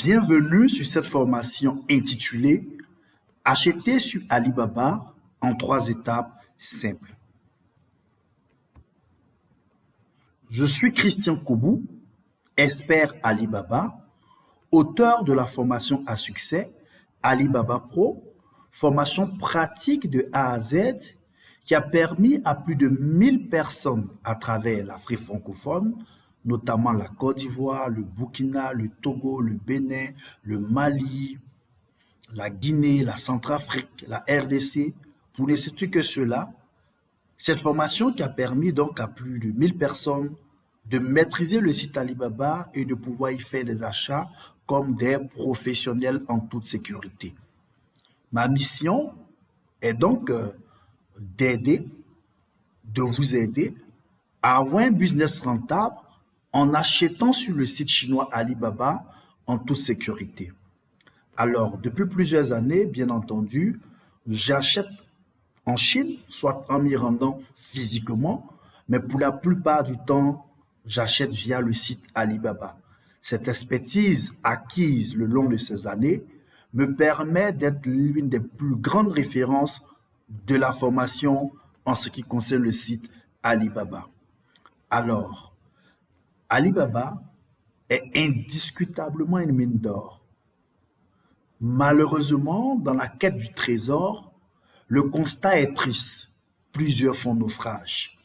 Bienvenue sur cette formation intitulée Acheter sur Alibaba en 3 étapes simples. Je suis Christian Kobou, expert Alibaba, auteur de la formation à succès Alibaba Pro, formation pratique de A à Z qui a permis à plus de 1000 personnes à travers l'Afrique francophone, notamment la Côte d'Ivoire, le Burkina, le Togo, le Bénin, le Mali, la Guinée, la Centrafrique, la RDC, pour ne citer que cela. Cette formation qui a permis donc à plus de 1000 personnes de maîtriser le site Alibaba et de pouvoir y faire des achats comme des professionnels en toute sécurité. Ma mission est donc de vous aider à avoir un business rentable en achetant sur le site chinois Alibaba en toute sécurité. Alors, depuis plusieurs années, bien entendu, j'achète en Chine, soit en m'y rendant physiquement, mais pour la plupart du temps, j'achète via le site Alibaba. Cette expertise acquise le long de ces années me permet d'être l'une des plus grandes références de la formation en ce qui concerne le site Alibaba. Alors, Alibaba est indiscutablement une mine d'or. Malheureusement, dans la quête du trésor, le constat est triste. Plusieurs font naufrage.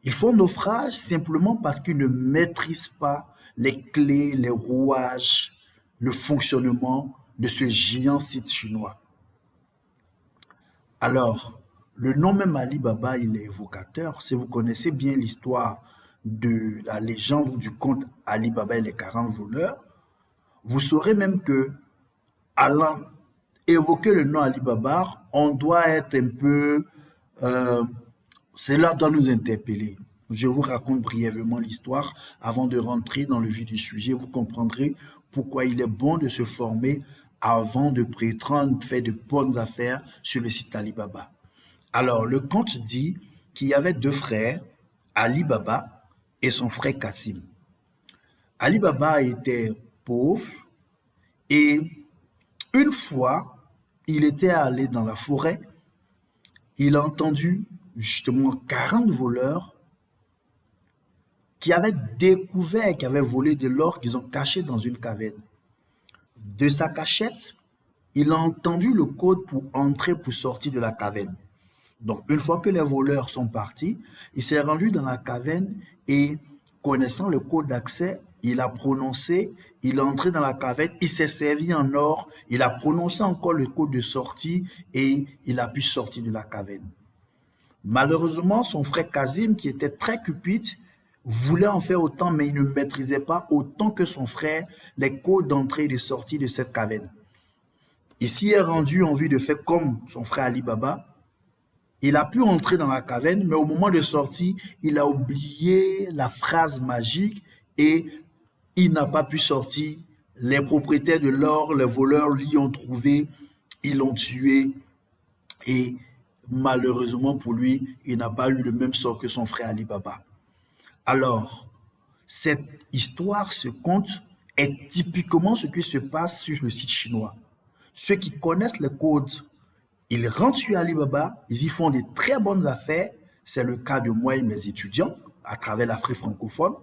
Ils font naufrage simplement parce qu'ils ne maîtrisent pas les clés, les rouages, le fonctionnement de ce géant site chinois. Alors, le nom même Alibaba, il est évocateur. Si vous connaissez bien l'histoire de la légende du conte Alibaba et les 40 voleurs, vous saurez même que, allant évoquer le nom Alibaba, on doit être un peu... cela doit nous interpeller. Je vous raconte brièvement l'histoire avant de rentrer dans le vif du sujet. Vous comprendrez pourquoi il est bon de se former avant de prétendre faire de bonnes affaires sur le site Alibaba. Alors, le conte dit qu'il y avait 2 frères, Alibaba et son frère Kassim. Alibaba était pauvre et une fois, il était allé dans la forêt, il a entendu justement 40 voleurs qui avaient découvert, qui avaient volé de l'or qu'ils ont caché dans une caverne. De sa cachette, il a entendu le code pour entrer, pour sortir de la caverne. Donc, une fois que les voleurs sont partis, il s'est rendu dans la caverne et, connaissant le code d'accès, il a prononcé, il est entré dans la caverne, il s'est servi en or, il a prononcé encore le code de sortie et il a pu sortir de la caverne. Malheureusement, son frère Kassim, qui était très cupide, voulait en faire autant, mais il ne maîtrisait pas autant que son frère les codes d'entrée et de sortie de cette caverne. Il s'y est rendu en vue de faire comme son frère Alibaba. Il a pu entrer dans la caverne, mais au moment de sortie, il a oublié la phrase magique et il n'a pas pu sortir. Les propriétaires de l'or, les voleurs l'y ont trouvé, ils l'ont tué et malheureusement pour lui, il n'a pas eu le même sort que son frère Alibaba. Alors, cette histoire, ce conte, est typiquement ce qui se passe sur le site chinois. Ceux qui connaissent les codes, ils rentrent sur Alibaba, ils y font des très bonnes affaires. C'est le cas de moi et mes étudiants à travers l'Afrique francophone.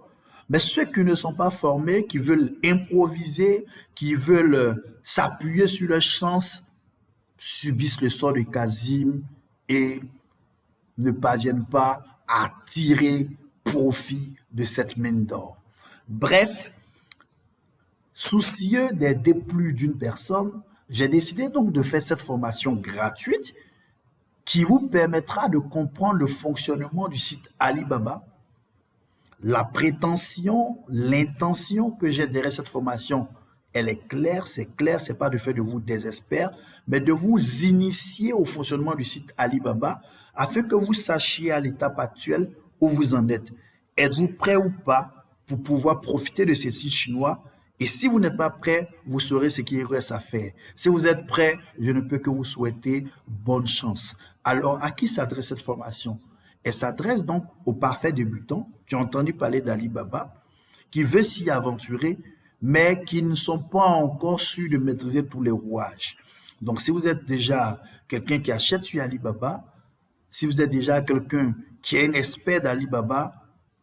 Mais ceux qui ne sont pas formés, qui veulent improviser, qui veulent s'appuyer sur leur chance, subissent le sort de Kassim et ne parviennent pas à tirer profit de cette mine d'or. Bref, soucieux des déplut d'une personne, j'ai décidé donc de faire cette formation gratuite qui vous permettra de comprendre le fonctionnement du site Alibaba, la prétention, l'intention que j'ai derrière cette formation. Elle est claire, c'est pas de faire de vous des experts, mais de vous initier au fonctionnement du site Alibaba afin que vous sachiez à l'étape actuelle où vous en êtes. Êtes-vous prêt ou pas pour pouvoir profiter de ces sites chinois? Et si vous n'êtes pas prêt, vous saurez ce qu'il reste à faire. Si vous êtes prêt, je ne peux que vous souhaiter bonne chance. Alors, à qui s'adresse cette formation? Elle s'adresse donc aux parfaits débutants qui ont entendu parler d'Alibaba, qui veut s'y aventurer, mais qui ne sont pas encore sûrs de maîtriser tous les rouages. Donc, si vous êtes déjà quelqu'un qui achète sur Alibaba, si vous êtes déjà quelqu'un qui est un expert d'Alibaba,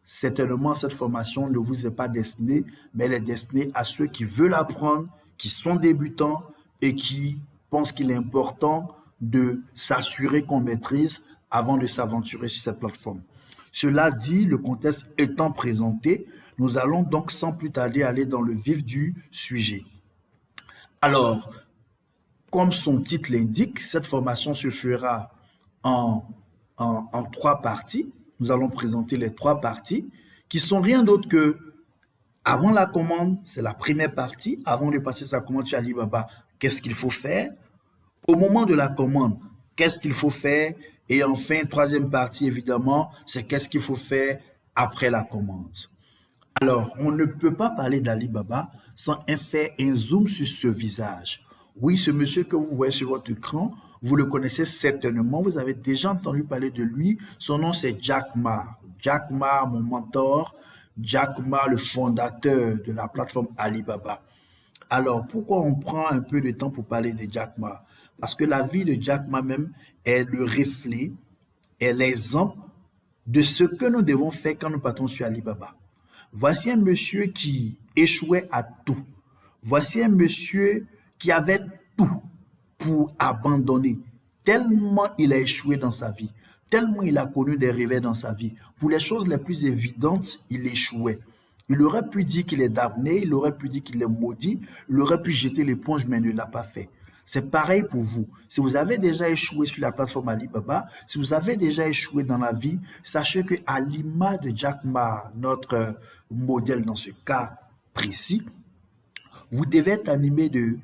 certainement cette formation ne vous est pas destinée, mais elle est destinée à ceux qui veulent apprendre, qui sont débutants et qui pensent qu'il est important de s'assurer qu'on maîtrise avant de s'aventurer sur cette plateforme. Cela dit, le contexte étant présenté, nous allons donc sans plus tarder aller dans le vif du sujet. Alors, comme son titre l'indique, cette formation se fera en 3 parties. Nous allons présenter les 3 parties qui sont rien d'autre que avant la commande, c'est la première partie. Avant de passer sa commande sur Alibaba, qu'est-ce qu'il faut faire? Au moment de la commande, qu'est-ce qu'il faut faire? Et enfin, troisième partie, évidemment, c'est qu'est-ce qu'il faut faire après la commande. Alors, on ne peut pas parler d'Alibaba sans faire un zoom sur ce visage. Oui, ce monsieur que vous voyez sur votre écran, vous le connaissez certainement, vous avez déjà entendu parler de lui. Son nom, c'est Jack Ma. Jack Ma, mon mentor, Jack Ma, le fondateur de la plateforme Alibaba. Alors, pourquoi on prend un peu de temps pour parler de Jack Ma? Parce que la vie de Jack Ma même est le reflet, est l'exemple de ce que nous devons faire quand nous partons sur Alibaba. Voici un monsieur qui échouait à tout. Voici un monsieur qui avait tout pour abandonner. Tellement il a échoué dans sa vie, tellement il a connu des revers dans sa vie. Pour les choses les plus évidentes, il échouait. Il aurait pu dire qu'il est damné, il aurait pu dire qu'il est maudit, il aurait pu jeter l'éponge, mais il ne l'a pas fait. C'est pareil pour vous. Si vous avez déjà échoué sur la plateforme Alibaba, si vous avez déjà échoué dans la vie, sachez que à l'image de Jack Ma, notre modèle dans ce cas précis, vous devez être animé de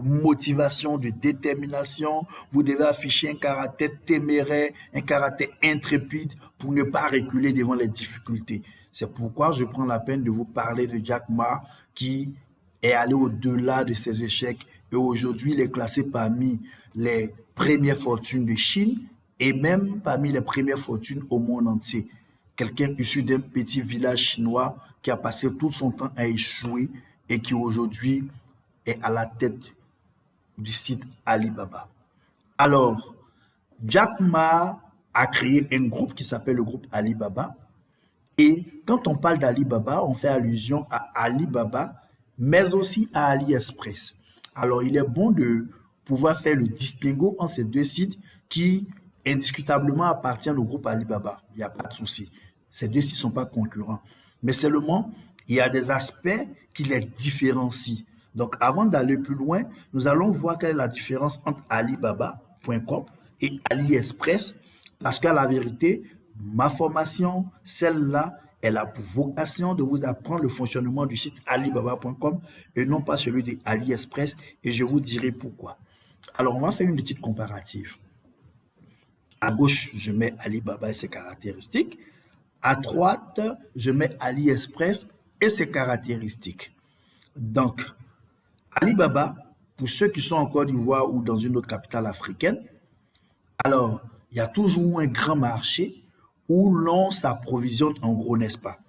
motivation, de détermination. Vous devez afficher un caractère téméraire, un caractère intrépide pour ne pas reculer devant les difficultés. C'est pourquoi je prends la peine de vous parler de Jack Ma qui est allé au-delà de ses échecs et aujourd'hui il est classé parmi les premières fortunes de Chine et même parmi les premières fortunes au monde entier. Quelqu'un issu d'un petit village chinois qui a passé tout son temps à échouer et qui aujourd'hui est à la tête du site Alibaba. Alors, Jack Ma a créé un groupe qui s'appelle le groupe Alibaba. Et quand on parle d'Alibaba, on fait allusion à Alibaba, mais aussi à AliExpress. Alors, il est bon de pouvoir faire le distinguo entre ces deux sites qui indiscutablement appartiennent au groupe Alibaba. Il n'y a pas de souci. Ces deux sites ne sont pas concurrents. Mais seulement, il y a des aspects qui les différencient. Donc, avant d'aller plus loin, nous allons voir quelle est la différence entre Alibaba.com et AliExpress, parce qu'à la vérité, ma formation, celle-là, elle a pour vocation de vous apprendre le fonctionnement du site Alibaba.com et non pas celui de AliExpress, et je vous dirai pourquoi. Alors, on va faire une petite comparative. À gauche, je mets Alibaba et ses caractéristiques. À droite, je mets AliExpress et ses caractéristiques. Donc, Alibaba, pour ceux qui sont en Côte d'Ivoire ou dans une autre capitale africaine, alors, il y a toujours un grand marché où l'on s'approvisionne en gros, n'est-ce pas?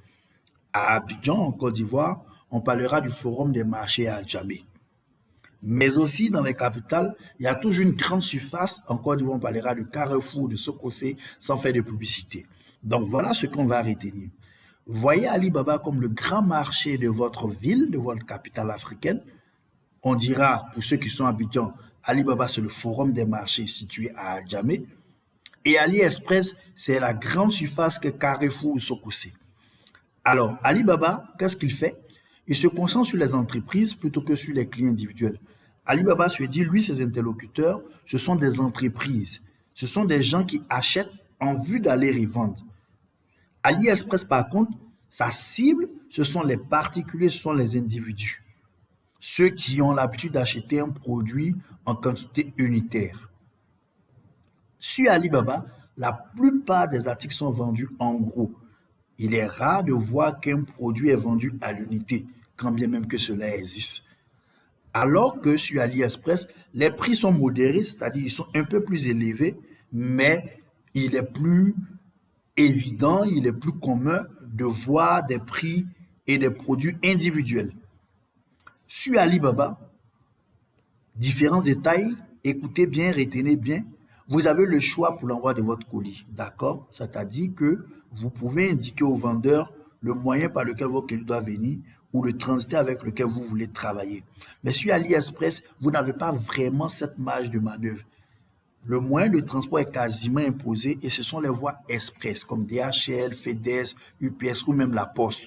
À Abidjan, en Côte d'Ivoire, on parlera du forum des marchés à Djamé. Mais aussi dans les capitales, il y a toujours une grande surface. En Côte d'Ivoire, on parlera de Carrefour, de Sokosé, sans faire de publicité. Donc voilà ce qu'on va retenir. Voyez Alibaba comme le grand marché de votre ville, de votre capitale africaine. On dira, pour ceux qui sont habitants, Alibaba, c'est le forum des marchés situé à Djamé. Et AliExpress, c'est la grande surface que Carrefour ou Sokosé. Alors, Alibaba, qu'est-ce qu'il fait? Il se concentre sur les entreprises plutôt que sur les clients individuels. Alibaba se dit, lui, ses interlocuteurs, ce sont des entreprises. Ce sont des gens qui achètent en vue d'aller revendre. AliExpress, par contre, sa cible, ce sont les particuliers, ce sont les individus. Ceux qui ont l'habitude d'acheter un produit en quantité unitaire. Sur Alibaba, la plupart des articles sont vendus en gros. Il est rare de voir qu'un produit est vendu à l'unité, quand bien même que cela existe. Alors que sur AliExpress, les prix sont modérés, c'est-à-dire ils sont un peu plus élevés, mais il est plus évident, il est plus commun de voir des prix et des produits individuels. Sur Alibaba, différents détails, écoutez bien, retenez bien. Vous avez le choix pour l'envoi de votre colis, d'accord? C'est-à-dire que vous pouvez indiquer au vendeur le moyen par lequel votre colis doit venir ou le transitaire avec lequel vous voulez travailler. Mais sur AliExpress, vous n'avez pas vraiment cette marge de manœuvre. Le moyen de transport est quasiment imposé et ce sont les voies express comme DHL, FedEx, UPS ou même la Poste.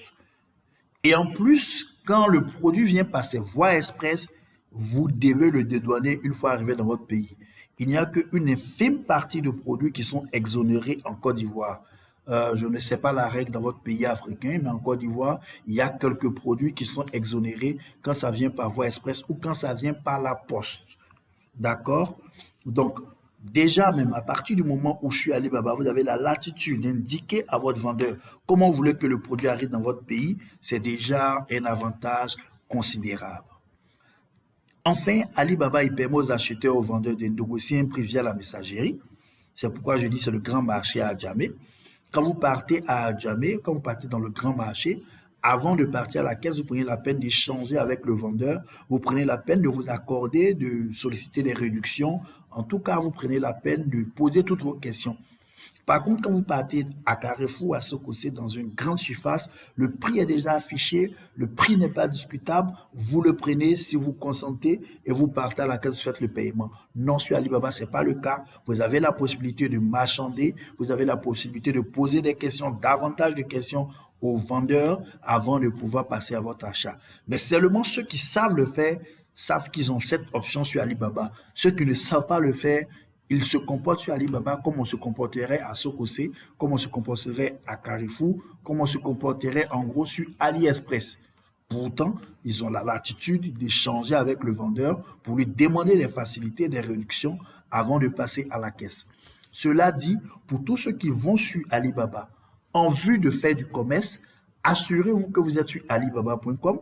Et en plus, quand le produit vient par ces voies express, vous devez le dédouaner une fois arrivé dans votre pays. Il n'y a qu'une infime partie de produits qui sont exonérés en Côte d'Ivoire. Je ne sais pas la règle dans votre pays africain, mais en Côte d'Ivoire, il y a quelques produits qui sont exonérés quand ça vient par voie express ou quand ça vient par la poste. D'accord? Donc, déjà même, à partir du moment où je suis Alibaba, vous avez la latitude d'indiquer à votre vendeur comment vous voulez que le produit arrive dans votre pays. C'est déjà un avantage considérable. Enfin, Alibaba, il permet aux acheteurs et aux vendeurs de négocier un prix via la messagerie. C'est pourquoi je dis que c'est le grand marché à Adjamé. Quand vous partez à Adjamé, quand vous partez dans le grand marché, avant de partir à la caisse, vous prenez la peine d'échanger avec le vendeur. Vous prenez la peine de vous accorder, de solliciter des réductions. En tout cas, vous prenez la peine de poser toutes vos questions. Par contre, quand vous partez à Carrefour, à Sococé, dans une grande surface, le prix est déjà affiché, le prix n'est pas discutable, vous le prenez si vous consentez et vous partez à la caisse, faites le paiement. Non, sur Alibaba, ce n'est pas le cas. Vous avez la possibilité de marchander, vous avez la possibilité de poser des questions, davantage de questions aux vendeurs avant de pouvoir passer à votre achat. Mais seulement ceux qui savent le faire savent qu'ils ont cette option sur Alibaba. Ceux qui ne savent pas le faire, ils se comportent sur Alibaba comme on se comporterait à Sococé, comme on se comporterait à Carrefour, comme on se comporterait en gros sur AliExpress. Pourtant, ils ont la latitude d'échanger avec le vendeur pour lui demander des facilités, des réductions avant de passer à la caisse. Cela dit, pour tous ceux qui vont sur Alibaba en vue de faire du commerce, assurez-vous que vous êtes sur alibaba.com.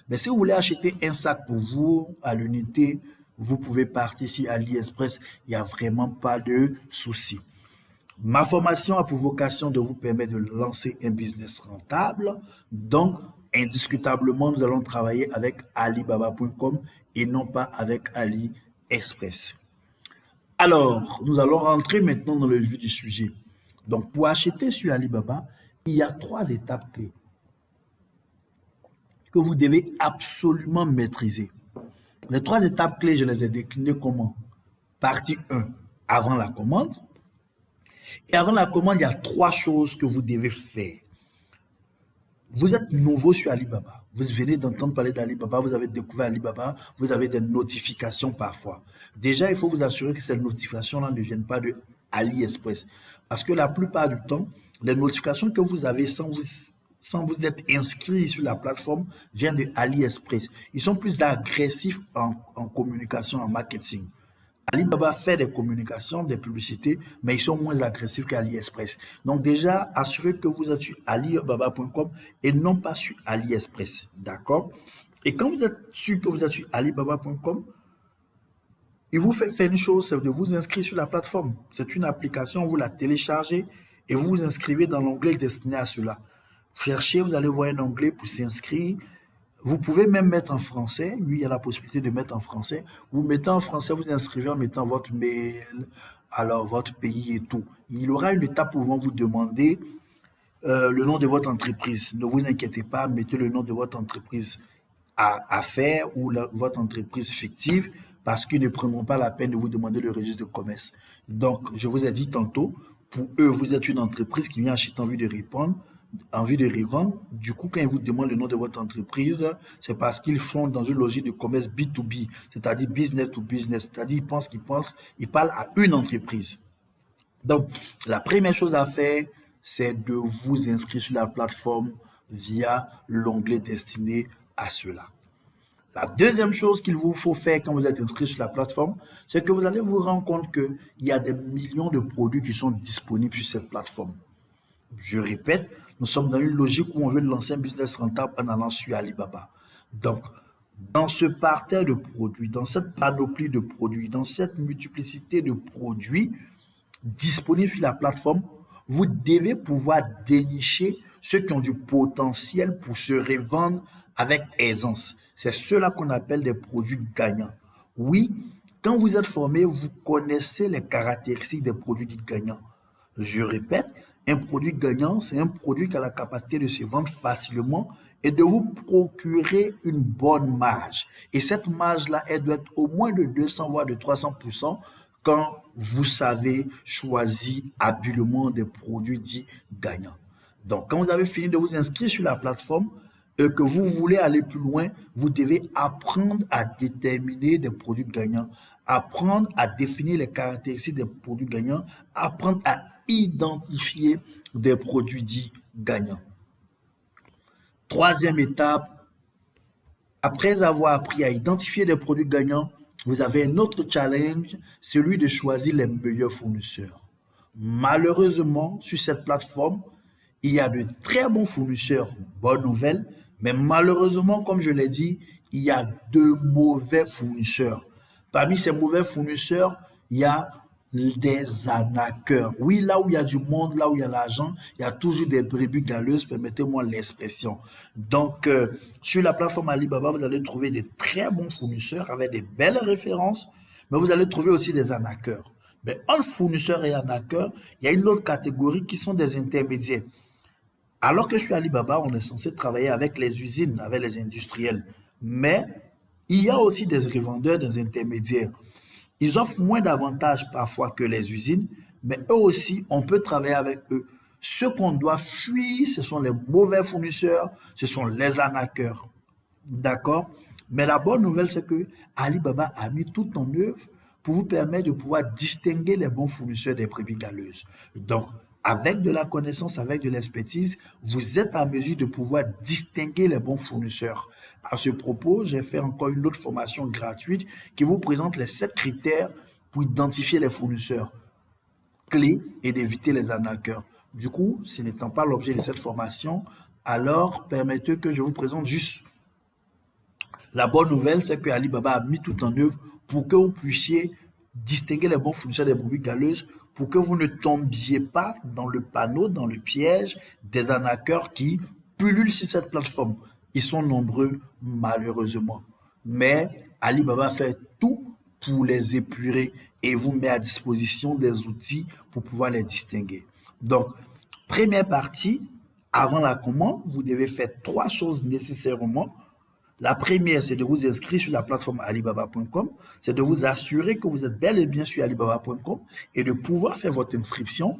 Mais si vous voulez acheter un sac pour vous à l'unité, vous pouvez partir sur AliExpress, il n'y a vraiment pas de souci. Ma formation a pour vocation de vous permettre de lancer un business rentable. Donc, indiscutablement, nous allons travailler avec alibaba.com et non pas avec AliExpress. Alors, nous allons rentrer maintenant dans le vif du sujet. Donc, pour acheter sur Alibaba, il y a 3 étapes clés que vous devez absolument maîtriser. Les 3 étapes clés, je les ai déclinées comment? Partie 1, avant la commande. Et avant la commande, il y a 3 choses que vous devez faire. Vous êtes nouveau sur Alibaba. Vous venez d'entendre parler d'Alibaba, vous avez découvert Alibaba, vous avez des notifications parfois. Déjà, il faut vous assurer que ces notifications-là ne viennent pas de AliExpress. Parce que la plupart du temps, les notifications que vous avez sans vous être inscrit sur la plateforme viennent de AliExpress. Ils sont plus agressifs en communication, en marketing. Alibaba fait des communications, des publicités, mais ils sont moins agressifs qu'AliExpress. Donc déjà, assurez que vous êtes sur alibaba.com et non pas sur AliExpress. D'accord? Et quand vous êtes sûr que vous êtes sur alibaba.com, il vous fait faire une chose, c'est de vous inscrire sur la plateforme. C'est une application, vous la téléchargez et vous vous inscrivez dans l'onglet destiné à cela. Cherchez, vous allez voir un onglet pour s'inscrire. Vous pouvez même mettre en français. Oui, il y a la possibilité de mettre en français. Vous mettez en français, vous inscrivez en mettant votre mail, alors votre pays et tout. Il y aura une étape où ils vont vous demander le nom de votre entreprise. Ne vous inquiétez pas, mettez le nom de votre entreprise à faire ou votre entreprise fictive parce qu'ils ne prendront pas la peine de vous demander le registre de commerce. Donc, je vous ai dit tantôt, pour eux, vous êtes une entreprise qui vient acheter en vue de répondre, en vue de revendre. Du coup, quand ils vous demandent le nom de votre entreprise, c'est parce qu'ils font dans une logique de commerce B2B, c'est-à-dire business to business, c'est-à-dire ils parlent à une entreprise. Donc, la première chose à faire, c'est de vous inscrire sur la plateforme via l'onglet destiné à cela. La deuxième chose qu'il vous faut faire quand vous êtes inscrit sur la plateforme, c'est que vous allez vous rendre compte qu'il y a des millions de produits qui sont disponibles sur cette plateforme. Je répète, nous sommes dans une logique où on veut lancer un business rentable en allant sur Alibaba. Donc, dans ce parterre de produits, dans cette panoplie de produits, dans cette multiplicité de produits disponibles sur la plateforme, vous devez pouvoir dénicher ceux qui ont du potentiel pour se revendre avec aisance. C'est ceux-là qu'on appelle des produits gagnants. Oui, quand vous êtes formé, vous connaissez les caractéristiques des produits dits gagnants. Je répète, un produit gagnant, c'est un produit qui a la capacité de se vendre facilement et de vous procurer une bonne marge. Et cette marge-là, elle doit être au moins de 200 voire de 300% quand vous savez choisir habilement des produits dits gagnants. Donc, quand vous avez fini de vous inscrire sur la plateforme et que vous voulez aller plus loin, vous devez apprendre à déterminer des produits gagnants, apprendre à définir les caractéristiques des produits gagnants, apprendre à identifier des produits dits gagnants. Troisième étape, après avoir appris à identifier des produits gagnants, vous avez un autre challenge, celui de choisir les meilleurs fournisseurs. Malheureusement, sur cette plateforme, il y a de très bons fournisseurs, bonne nouvelle, mais malheureusement, comme je l'ai dit, il y a de mauvais fournisseurs. Parmi ces mauvais fournisseurs, il y a des arnaqueurs. Oui, là où il y a du monde, là où il y a l'argent, il y a toujours des brebis galeuses, permettez-moi l'expression. Donc, sur la plateforme Alibaba, vous allez trouver des très bons fournisseurs avec des belles références, mais vous allez trouver aussi des arnaqueurs. Mais entre fournisseurs et arnaqueurs, il y a une autre catégorie qui sont des intermédiaires. Alors que sur Alibaba, on est censé travailler avec les usines, avec les industriels. Mais il y a aussi des revendeurs, des intermédiaires. Ils offrent moins d'avantages parfois que les usines, mais eux aussi, on peut travailler avec eux. Ce qu'on doit fuir, ce sont les mauvais fournisseurs, ce sont les arnaqueurs. D'accord? Mais la bonne nouvelle, c'est que Alibaba a mis tout en œuvre pour vous permettre de pouvoir distinguer les bons fournisseurs des brebis galeuses. Donc, avec de la connaissance, avec de l'expertise, vous êtes en mesure de pouvoir distinguer les bons fournisseurs. À ce propos, j'ai fait encore une autre formation gratuite qui vous présente les 7 critères pour identifier les fournisseurs clés et d'éviter les arnaqueurs. Du coup, ce n'étant pas l'objet de cette formation, alors permettez que je vous présente juste. La bonne nouvelle, c'est que Alibaba a mis tout en œuvre pour que vous puissiez distinguer les bons fournisseurs des brebis galeuses, pour que vous ne tombiez pas dans le panneau, dans le piège des arnaqueurs qui pullulent sur cette plateforme. Ils sont nombreux, malheureusement. Mais Alibaba fait tout pour les épurer et vous met à disposition des outils pour pouvoir les distinguer. Donc, première partie, avant la commande, vous devez faire 3 choses nécessairement. La première, c'est de vous inscrire sur la plateforme alibaba.com, c'est de vous assurer que vous êtes bel et bien sur alibaba.com et de pouvoir faire votre inscription.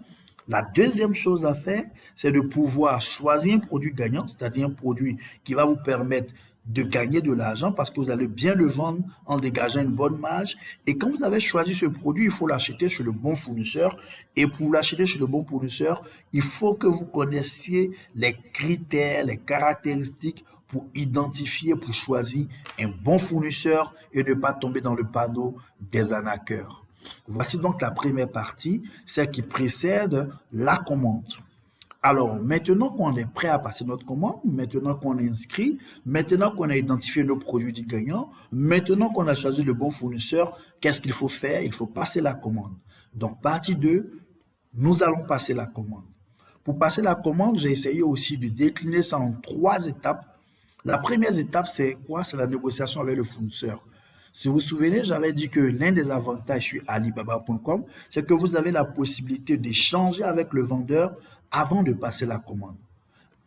La deuxième chose à faire, c'est de pouvoir choisir un produit gagnant, c'est-à-dire un produit qui va vous permettre de gagner de l'argent parce que vous allez bien le vendre en dégageant une bonne marge. Et quand vous avez choisi ce produit, il faut l'acheter chez le bon fournisseur. Et pour l'acheter chez le bon fournisseur, il faut que vous connaissiez les critères, les caractéristiques pour identifier, pour choisir un bon fournisseur et ne pas tomber dans le panneau des arnaqueurs. Voici donc la première partie, celle qui précède la commande. Alors, maintenant qu'on est prêt à passer notre commande, maintenant qu'on est inscrit, maintenant qu'on a identifié nos produits dits gagnants, maintenant qu'on a choisi le bon fournisseur, qu'est-ce qu'il faut faire? Il faut passer la commande. Donc, partie 2, nous allons passer la commande. Pour passer la commande, j'ai essayé aussi de décliner ça en 3 étapes. La première étape, c'est quoi? C'est la négociation avec le fournisseur. Si vous vous souvenez, j'avais dit que l'un des avantages sur alibaba.com, c'est que vous avez la possibilité d'échanger avec le vendeur avant de passer la commande.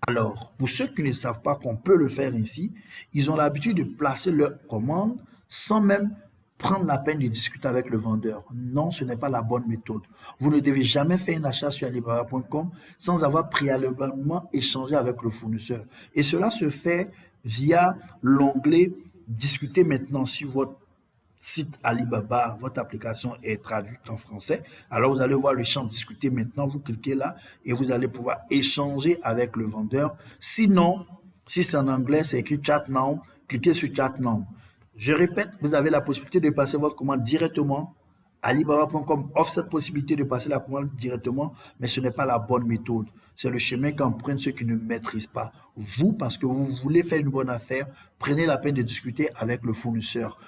Alors, pour ceux qui ne savent pas qu'on peut le faire ainsi, ils ont l'habitude de placer leur commande sans même prendre la peine de discuter avec le vendeur. Non, ce n'est pas la bonne méthode. Vous ne devez jamais faire un achat sur alibaba.com sans avoir préalablement échangé avec le fournisseur. Et cela se fait via l'onglet Discuter maintenant sur votre site Alibaba, votre application est traduite en français. Alors, vous allez voir le champ Discuter maintenant, vous cliquez là et vous allez pouvoir échanger avec le vendeur. Sinon, si c'est en anglais, c'est écrit Chat Now, cliquez sur Chat Now. Je répète, vous avez la possibilité de passer votre commande directement. Alibaba.com offre cette possibilité de passer la commande directement, mais ce n'est pas la bonne méthode. C'est le chemin qu'empruntent ceux qui ne maîtrisent pas. Vous, parce que vous voulez faire une bonne affaire, prenez la peine de discuter avec le fournisseur.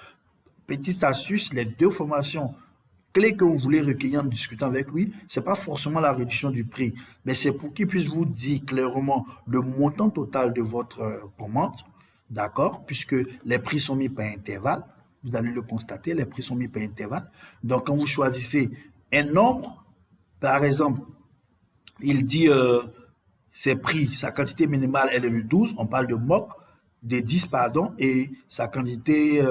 Petite astuce, les 2 formations clé que vous voulez recueillir en discutant avec lui, c'est pas forcément la réduction du prix, mais c'est pour qu'il puisse vous dire clairement le montant total de votre commande, d'accord? Puisque les prix sont mis par intervalle, vous allez le constater, les prix sont mis par intervalle. Donc, quand vous choisissez un nombre, par exemple, il dit ses prix, sa quantité minimale, elle est de 12, on parle de 10, pardon, et sa quantité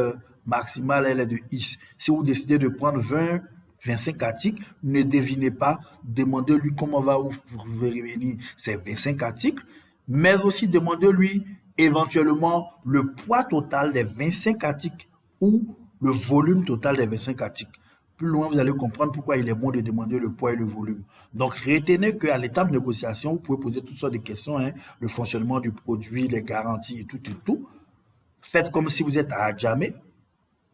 maximale, elle est de X. Si vous décidez de prendre 20, 25 articles, ne devinez pas, demandez-lui comment va vous revenir ces 25 articles, mais aussi demandez-lui éventuellement le poids total des 25 articles ou le volume total des 25 articles. Plus loin, vous allez comprendre pourquoi il est bon de demander le poids et le volume. Donc, retenez qu'à l'étape de négociation, vous pouvez poser toutes sortes de questions, hein, le fonctionnement du produit, les garanties et tout et tout. Faites comme si vous êtes à Adjamé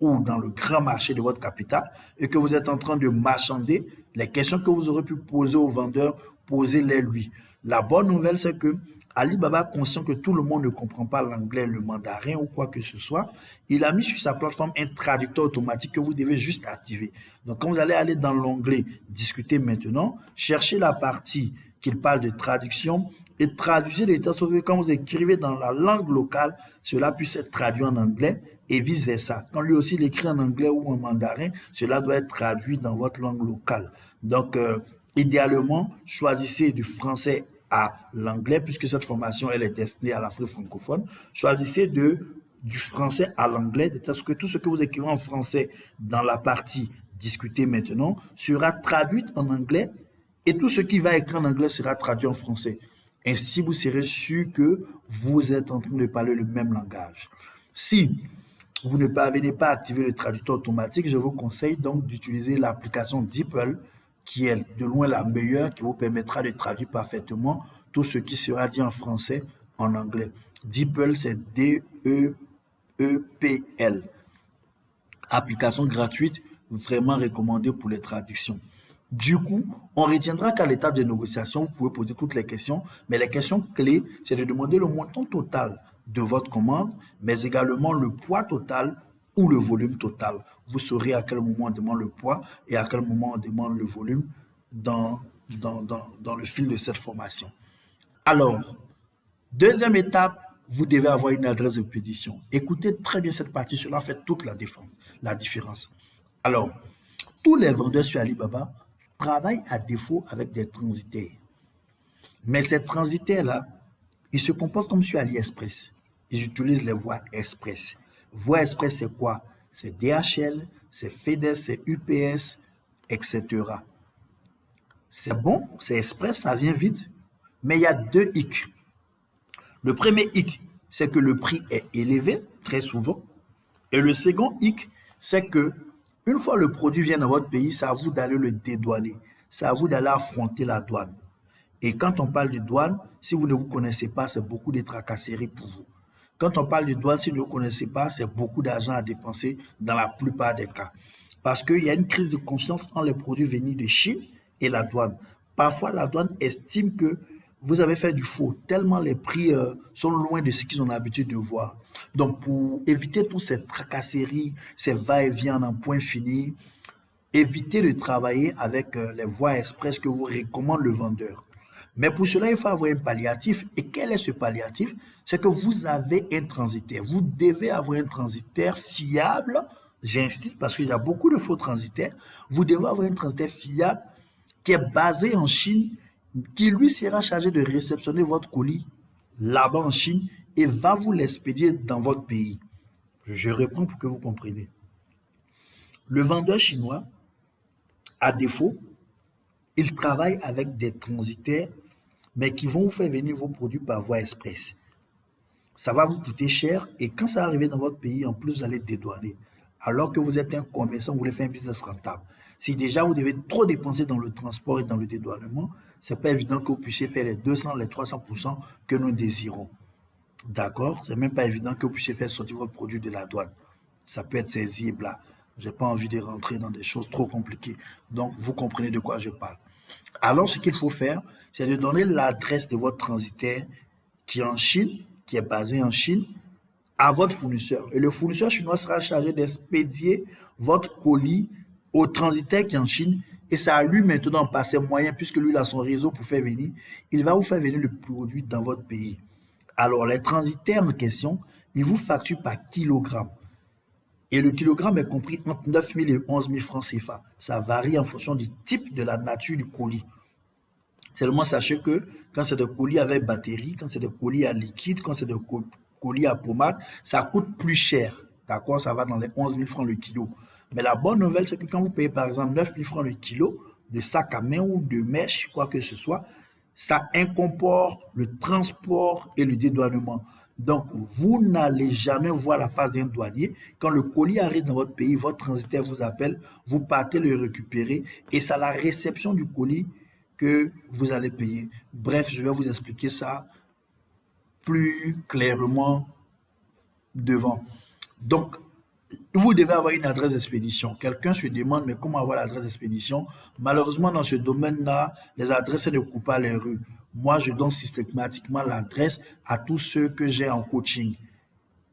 ou dans le grand marché de votre capitale et que vous êtes en train de marchander. Les questions que vous aurez pu poser au vendeur, posez-les lui. La bonne nouvelle, c'est que Alibaba, conscient que tout le monde ne comprend pas l'anglais, le mandarin ou quoi que ce soit, il a mis sur sa plateforme un traducteur automatique que vous devez juste activer. Donc, quand vous allez aller dans l'onglet Discuter maintenant, cherchez la partie qu'il parle de traduction et traduisez les textes que quand vous écrivez dans la langue locale, cela puisse être traduit en anglais et vice-versa. Quand lui aussi il écrit en anglais ou en mandarin, cela doit être traduit dans votre langue locale. Donc, idéalement, choisissez du français à l'anglais, puisque cette formation elle est destinée à l'Afrique francophone. Choisissez du français à l'anglais, de sorte que tout ce que vous écrivez en français dans la partie discuter maintenant sera traduit en anglais et tout ce qui va écrire en anglais sera traduit en français. Ainsi, vous serez sûr que vous êtes en train de parler le même langage. Si vous ne parvenez pas à activer le traducteur automatique, je vous conseille donc d'utiliser l'application DeepL qui est de loin la meilleure, qui vous permettra de traduire parfaitement tout ce qui sera dit en français en anglais. DeepL, c'est D-E-E-P-L. Application gratuite, vraiment recommandée pour les traductions. Du coup, on retiendra qu'à l'étape de négociation, vous pouvez poser toutes les questions, mais les questions clés, c'est de demander le montant total de votre commande, mais également le poids total ou le volume total. Vous saurez à quel moment on demande le poids et à quel moment on demande le volume dans le fil de cette formation. Alors, deuxième étape, vous devez avoir une adresse de pétition. Écoutez très bien cette partie, cela fait toute la différence. Alors, tous les vendeurs sur Alibaba travaillent à défaut avec des transitaires. Mais ces transitaires-là, ils se comportent comme sur AliExpress. Ils utilisent les voies express. Voie express, c'est quoi? C'est DHL, c'est FedEx, c'est UPS, etc. C'est bon, c'est express, ça vient vite, mais il y a deux hicks. Le premier hic, c'est que le prix est élevé, très souvent. Et le second hic, c'est que une fois le produit vient dans votre pays, c'est à vous d'aller le dédouaner. C'est à vous d'aller affronter la douane. Et quand on parle de douane, si vous ne vous connaissez pas, c'est beaucoup de tracasseries pour vous. Quand on parle de douane, si vous ne vous connaissez pas, c'est beaucoup d'argent à dépenser dans la plupart des cas. Parce qu'il y a une crise de confiance entre les produits venus de Chine et la douane. Parfois, la douane estime que vous avez fait du faux, tellement les prix sont loin de ce qu'ils ont l'habitude de voir. Donc, pour éviter toutes ces tracasseries, ces va-et-vient en point fini, évitez de travailler avec les voies express que vous recommande le vendeur. Mais pour cela, il faut avoir un palliatif. Et quel est ce palliatif? C'est que vous avez un transitaire. Vous devez avoir un transitaire fiable. J'insiste parce qu'il y a beaucoup de faux transitaires. Vous devez avoir un transitaire fiable qui est basé en Chine, qui lui sera chargé de réceptionner votre colis là-bas en Chine et va vous l'expédier dans votre pays. Je réponds pour que vous compreniez. Le vendeur chinois, à défaut, il travaille avec des transitaires, mais qui vont vous faire venir vos produits par voie express. Ça va vous coûter cher et quand ça va arriver dans votre pays, en plus, vous allez dédouaner. Alors que vous êtes un commerçant, vous voulez faire un business rentable. Si déjà vous devez trop dépenser dans le transport et dans le dédouanement, c'est pas évident que vous puissiez faire les 200, les 300% que nous désirons. D'accord? C'est même pas évident que vous puissiez faire sortir votre produit de la douane. Ça peut être saisible là. J'ai pas envie de rentrer dans des choses trop compliquées. Donc, vous comprenez de quoi je parle. Alors, ce qu'il faut faire, c'est de donner l'adresse de votre transitaire qui est en Chine, qui est basé en Chine, à votre fournisseur. Et le fournisseur chinois sera chargé d'expédier votre colis au transitaire qui est en Chine, et c'est à lui maintenant, par ses moyens, puisque lui il a son réseau pour faire venir, il va vous faire venir le produit dans votre pays. Alors, les transitaires en question, ils vous facturent par kilogramme. Et le kilogramme est compris entre 9 000 et 11 000 francs CFA. Ça varie en fonction du type de la nature du colis. Seulement, sachez que quand c'est des colis avec batterie, quand c'est des colis à liquide, quand c'est des colis à pommade, ça coûte plus cher. D'accord? Ça va dans les 11 000 francs le kilo. Mais la bonne nouvelle, c'est que quand vous payez par exemple 9 000 francs le kilo de sac à main ou de mèche, quoi que ce soit, ça incorpore le transport et le dédouanement. Donc, vous n'allez jamais voir la face d'un douanier. Quand le colis arrive dans votre pays, votre transitaire vous appelle, vous partez le récupérer et c'est à la réception du colis que vous allez payer. Bref, je vais vous expliquer ça plus clairement devant. Donc, vous devez avoir une adresse d'expédition. Quelqu'un se demande, mais comment avoir l'adresse d'expédition? Malheureusement, dans ce domaine-là, les adresses ne coupent pas les rues. Moi, je donne systématiquement l'adresse à tous ceux que j'ai en coaching.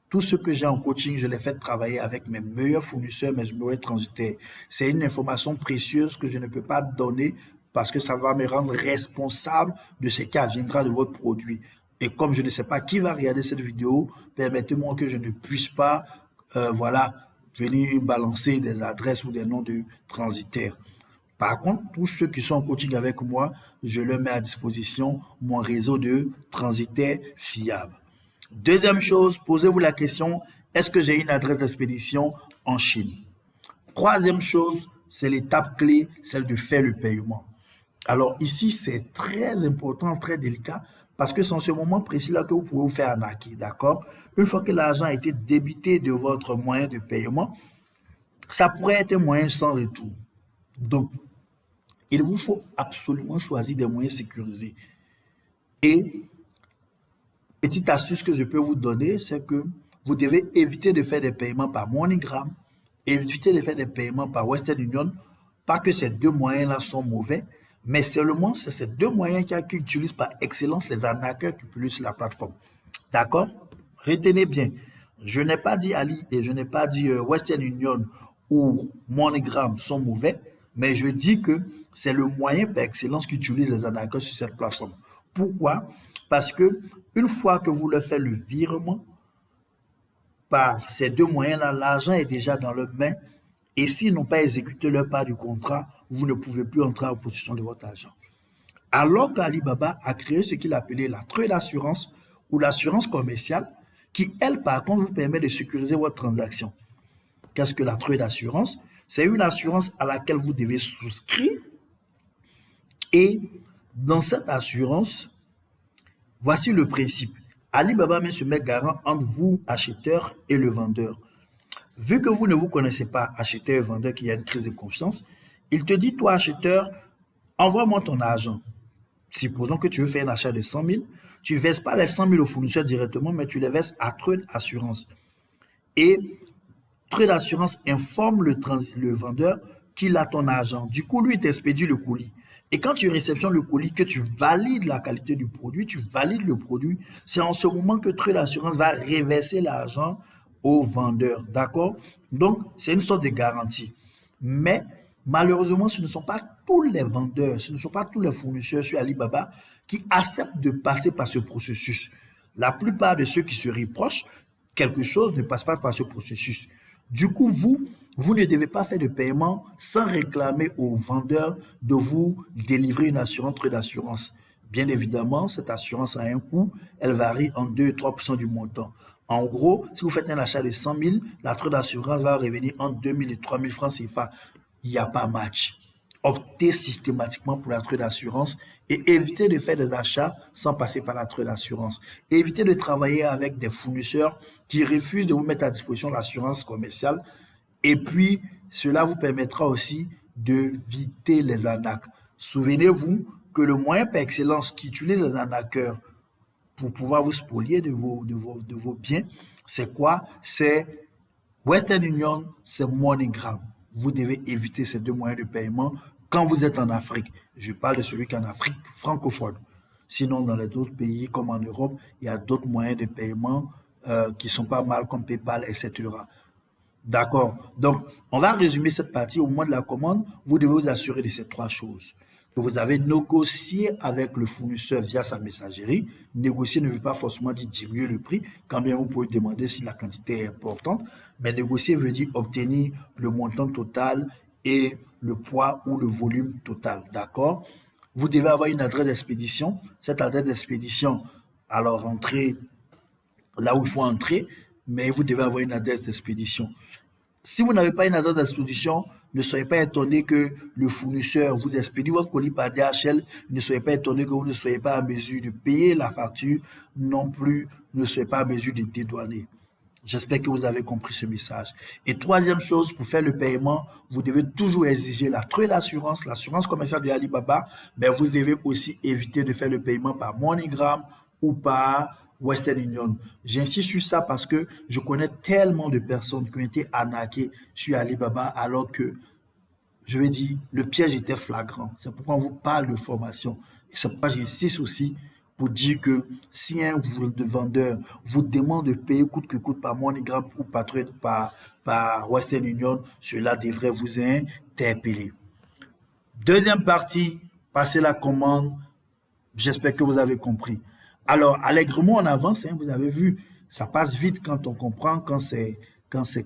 Tous ceux que j'ai en coaching, je les fais travailler avec mes meilleurs fournisseurs, mes meilleurs transitaires. C'est une information précieuse que je ne peux pas donner parce que ça va me rendre responsable de ce qui adviendra de votre produit. Et comme je ne sais pas qui va regarder cette vidéo, permettez-moi que je ne puisse pas, voilà, venir balancer des adresses ou des noms de transitaires. Par contre, tous ceux qui sont en coaching avec moi, je leur mets à disposition mon réseau de transitaires fiables. Deuxième chose, posez-vous la question, est-ce que j'ai une adresse d'expédition en Chine? Troisième chose, c'est l'étape clé, celle de faire le paiement. Alors ici, c'est très important, très délicat, parce que c'est en ce moment précis-là que vous pouvez vous faire arnaquer, d'accord? Une fois que l'argent a été débité de votre moyen de paiement, ça pourrait être un moyen sans retour. Donc, il vous faut absolument choisir des moyens sécurisés. Et petite astuce que je peux vous donner, c'est que vous devez éviter de faire des paiements par MoneyGram, éviter de faire des paiements par Western Union, pas que ces deux moyens-là sont mauvais, mais seulement c'est ces deux moyens qui utilisent par excellence les arnaqueurs qui utilisent la plateforme. D'accord? Retenez bien, je n'ai pas dit Ali et je n'ai pas dit Western Union ou MoneyGram sont mauvais, mais je dis que c'est le moyen par excellence qu'utilisent les arnaqueurs sur cette plateforme. Pourquoi? Parce que une fois que vous leur faites le virement par ces deux moyens-là, l'argent est déjà dans leurs mains et s'ils n'ont pas exécuté leur part du contrat, vous ne pouvez plus entrer en possession de votre argent. Alors qu'Alibaba a créé ce qu'il appelait la trade assurance ou l'assurance commerciale qui, elle, par contre, vous permet de sécuriser votre transaction. Qu'est-ce que la trade assurance? C'est une assurance à laquelle vous devez souscrire et dans cette assurance, voici le principe. Alibaba se met garant entre vous, acheteur, et le vendeur. Vu que vous ne vous connaissez pas, acheteur et vendeur, qu'il y a une crise de confiance, il te dit, toi, acheteur, envoie-moi ton argent. Supposons que tu veux faire un achat de 100 000, tu ne verses pas les 100 000 au fournisseur directement, mais tu les verses à Trade Assurance. Et Trade Assurance informe le vendeur qu'il a ton argent. Du coup, lui, il t'expédie le colis. Et quand tu réceptionnes le colis, que tu valides la qualité du produit, tu valides le produit, c'est en ce moment que Trade Assurance va reverser l'argent au vendeur. D'accord? Donc, c'est une sorte de garantie. Mais malheureusement, ce ne sont pas tous les vendeurs, ce ne sont pas tous les fournisseurs sur Alibaba qui acceptent de passer par ce processus. La plupart de ceux qui se reprochent quelque chose ne passent pas par ce processus. Du coup, vous ne devez pas faire de paiement sans réclamer au vendeur de vous délivrer une assurance Trade Assurance. Bien évidemment, cette assurance a un coût, elle varie en 2 et 3% du montant. En gros, si vous faites un achat de 100 000, la Trade Assurance va revenir entre 2 000 et 3 000 francs CFA. Il n'y a pas match. Optez systématiquement pour la Trade Assurance et évitez de faire des achats sans passer par la Trade Assurance. Évitez de travailler avec des fournisseurs qui refusent de vous mettre à disposition l'assurance commerciale. Et puis, cela vous permettra aussi d'éviter les arnaques. Souvenez-vous que le moyen par excellence qu'utilisent les arnaqueurs pour pouvoir vous spolier de vos biens, c'est quoi? C'est Western Union, c'est MoneyGram. Vous devez éviter ces deux moyens de paiement quand vous êtes en Afrique. Je parle de celui qui est en Afrique francophone. Sinon, dans les autres pays comme en Europe, il y a d'autres moyens de paiement qui sont pas mal comme PayPal, etc. D'accord. Donc, on va résumer cette partie. Au moment de la commande, vous devez vous assurer de ces trois choses. Que vous avez négocié avec le fournisseur via sa messagerie. Négocier ne veut pas forcément dire diminuer le prix, quand bien vous pouvez demander si la quantité est importante. Mais négocier veut dire obtenir le montant total et le poids ou le volume total. D'accord? Vous devez avoir une adresse d'expédition. Cette adresse d'expédition, alors entrez là où il faut entrer, mais vous devez avoir une adresse d'expédition. Si vous n'avez pas une adresse d'expédition, ne soyez pas étonné que le fournisseur vous expédie votre colis par DHL. Ne soyez pas étonné que vous ne soyez pas en mesure de payer la facture. Non plus, ne soyez pas en mesure de dédouaner. J'espère que vous avez compris ce message. Et troisième chose, pour faire le paiement, vous devez toujours exiger la troisième d'assurance, l'assurance commerciale de Alibaba, mais vous devez aussi éviter de faire le paiement par MoneyGram ou par Western Union. J'insiste sur ça parce que je connais tellement de personnes qui ont été arnaquées sur Alibaba alors que, je vais dire, le piège était flagrant. C'est pourquoi on vous parle de formation. Et c'est pourquoi j'insiste aussi pour dire que si un vendeur vous demande de payer coûte que coûte par MoneyGram ou par Western Union, cela devrait vous interpeller. Deuxième partie, passer la commande. J'espère que vous avez compris. Alors, allègrement, on avance, hein, vous avez vu, ça passe vite quand on comprend, quand c'est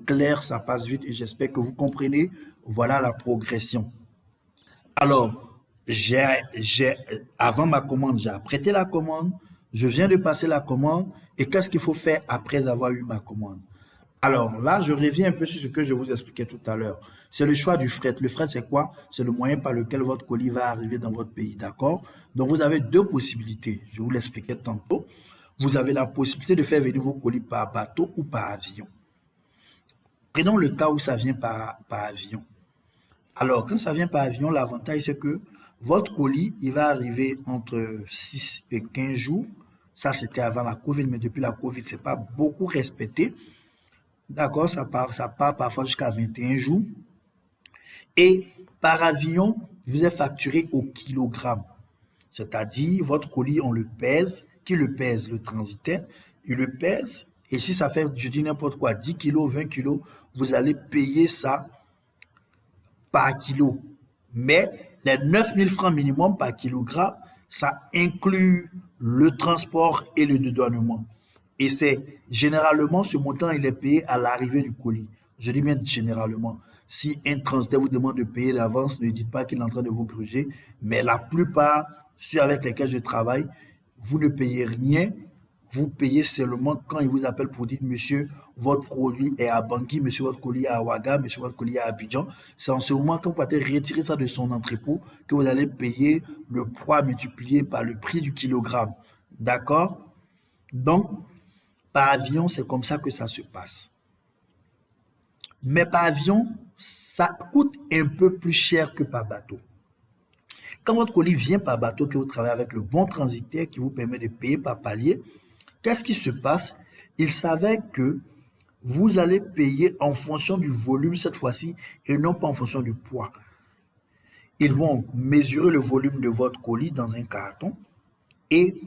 clair, ça passe vite et j'espère que vous comprenez. Voilà la progression. Alors, avant ma commande, j'ai apprêté la commande, je viens de passer la commande et qu'est-ce qu'il faut faire après avoir eu ma commande? Alors là, je reviens un peu sur ce que je vous expliquais tout à l'heure. C'est le choix du fret. Le fret, c'est quoi? C'est le moyen par lequel votre colis va arriver dans votre pays, d'accord? Donc, vous avez deux possibilités. Je vous l'expliquais tantôt. Vous avez la possibilité de faire venir vos colis par bateau ou par avion. Prenons le cas où ça vient par avion. Alors, quand ça vient par avion, l'avantage, c'est que votre colis, il va arriver entre 6 et 15 jours. Ça, c'était avant la COVID, mais depuis la COVID, c'est pas beaucoup respecté. D'accord, ça part parfois jusqu'à 21 jours. Et par avion, vous êtes facturé au kilogramme. C'est-à-dire, votre colis, on le pèse. Qui le pèse? Le transitaire. Il le pèse. Et si ça fait, je dis n'importe quoi, 10 kilos, 20 kilos, vous allez payer ça par kilo. Mais les 9 000 francs minimum par kilogramme, ça inclut le transport et le dédouanement. Et c'est généralement ce montant, il est payé à l'arrivée du colis. Je dis bien généralement. Si un transitaire vous demande de payer l'avance, ne dites pas qu'il est en train de vous gruger. Mais la plupart, ceux avec lesquels je travaille, vous ne payez rien. Vous payez seulement quand il vous appelle pour dire, monsieur, votre produit est à Bangui, monsieur, votre colis est à Ouaga, monsieur, votre colis est à Abidjan. C'est en ce moment, quand vous allez retirer ça de son entrepôt, que vous allez payer le poids multiplié par le prix du kilogramme. D'accord? Donc, par avion, c'est comme ça que ça se passe. Mais par avion, ça coûte un peu plus cher que par bateau. Quand votre colis vient par bateau, que vous travaillez avec le bon transitaire qui vous permet de payer par palier, qu'est-ce qui se passe? Il s'avère que vous allez payer en fonction du volume cette fois-ci et non pas en fonction du poids. Ils vont mesurer le volume de votre colis dans un carton et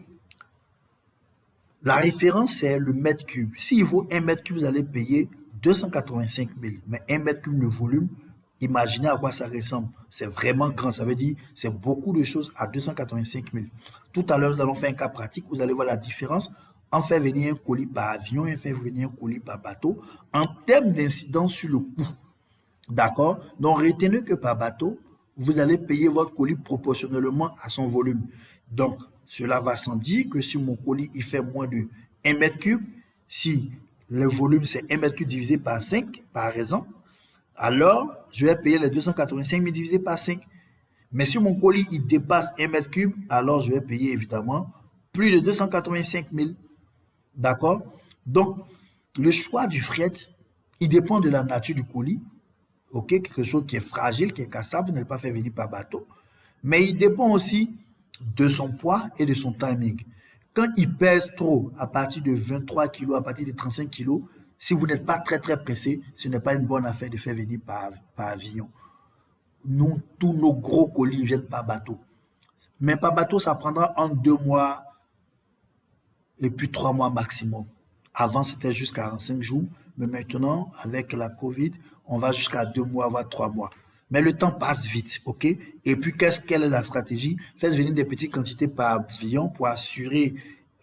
la référence, c'est le mètre cube. S'il vaut 1 mètre cube, vous allez payer 285 000. Mais 1 mètre cube de volume, imaginez à quoi ça ressemble. C'est vraiment grand. Ça veut dire c'est beaucoup de choses à 285 000. Tout à l'heure, nous allons faire un cas pratique. Vous allez voir la différence en faire venir un colis par avion et en faire venir un colis par bateau en termes d'incidence sur le coût. D'accord? Donc, retenez que par bateau, vous allez payer votre colis proportionnellement à son volume. Donc, cela va sans dire que si mon colis il fait moins de 1 mètre cube, si le volume c'est 1 mètre cube divisé par 5, par exemple, alors je vais payer les 285 000 divisé par 5. Mais si mon colis il dépasse 1 mètre cube, alors je vais payer évidemment plus de 285 000. D'accord? Donc, le choix du fret, il dépend de la nature du colis. Ok, quelque chose qui est fragile, qui est cassable, vous n'allez pas faire venir par bateau. Mais il dépend aussi de son poids et de son timing. Quand il pèse trop, à partir de 23 kg, à partir de 35 kg, si vous n'êtes pas très pressé, ce n'est pas une bonne affaire de faire venir par avion. Nous, tous nos gros colis viennent par bateau. Mais par bateau, ça prendra entre 2 mois et puis 3 mois maximum. Avant, c'était juste 45 jours. Mais maintenant, avec la COVID, on va jusqu'à 2 mois, voire 3 mois. Mais le temps passe vite, ok? Et puis, quelle est la stratégie? Faites venir des petites quantités par avion pour assurer,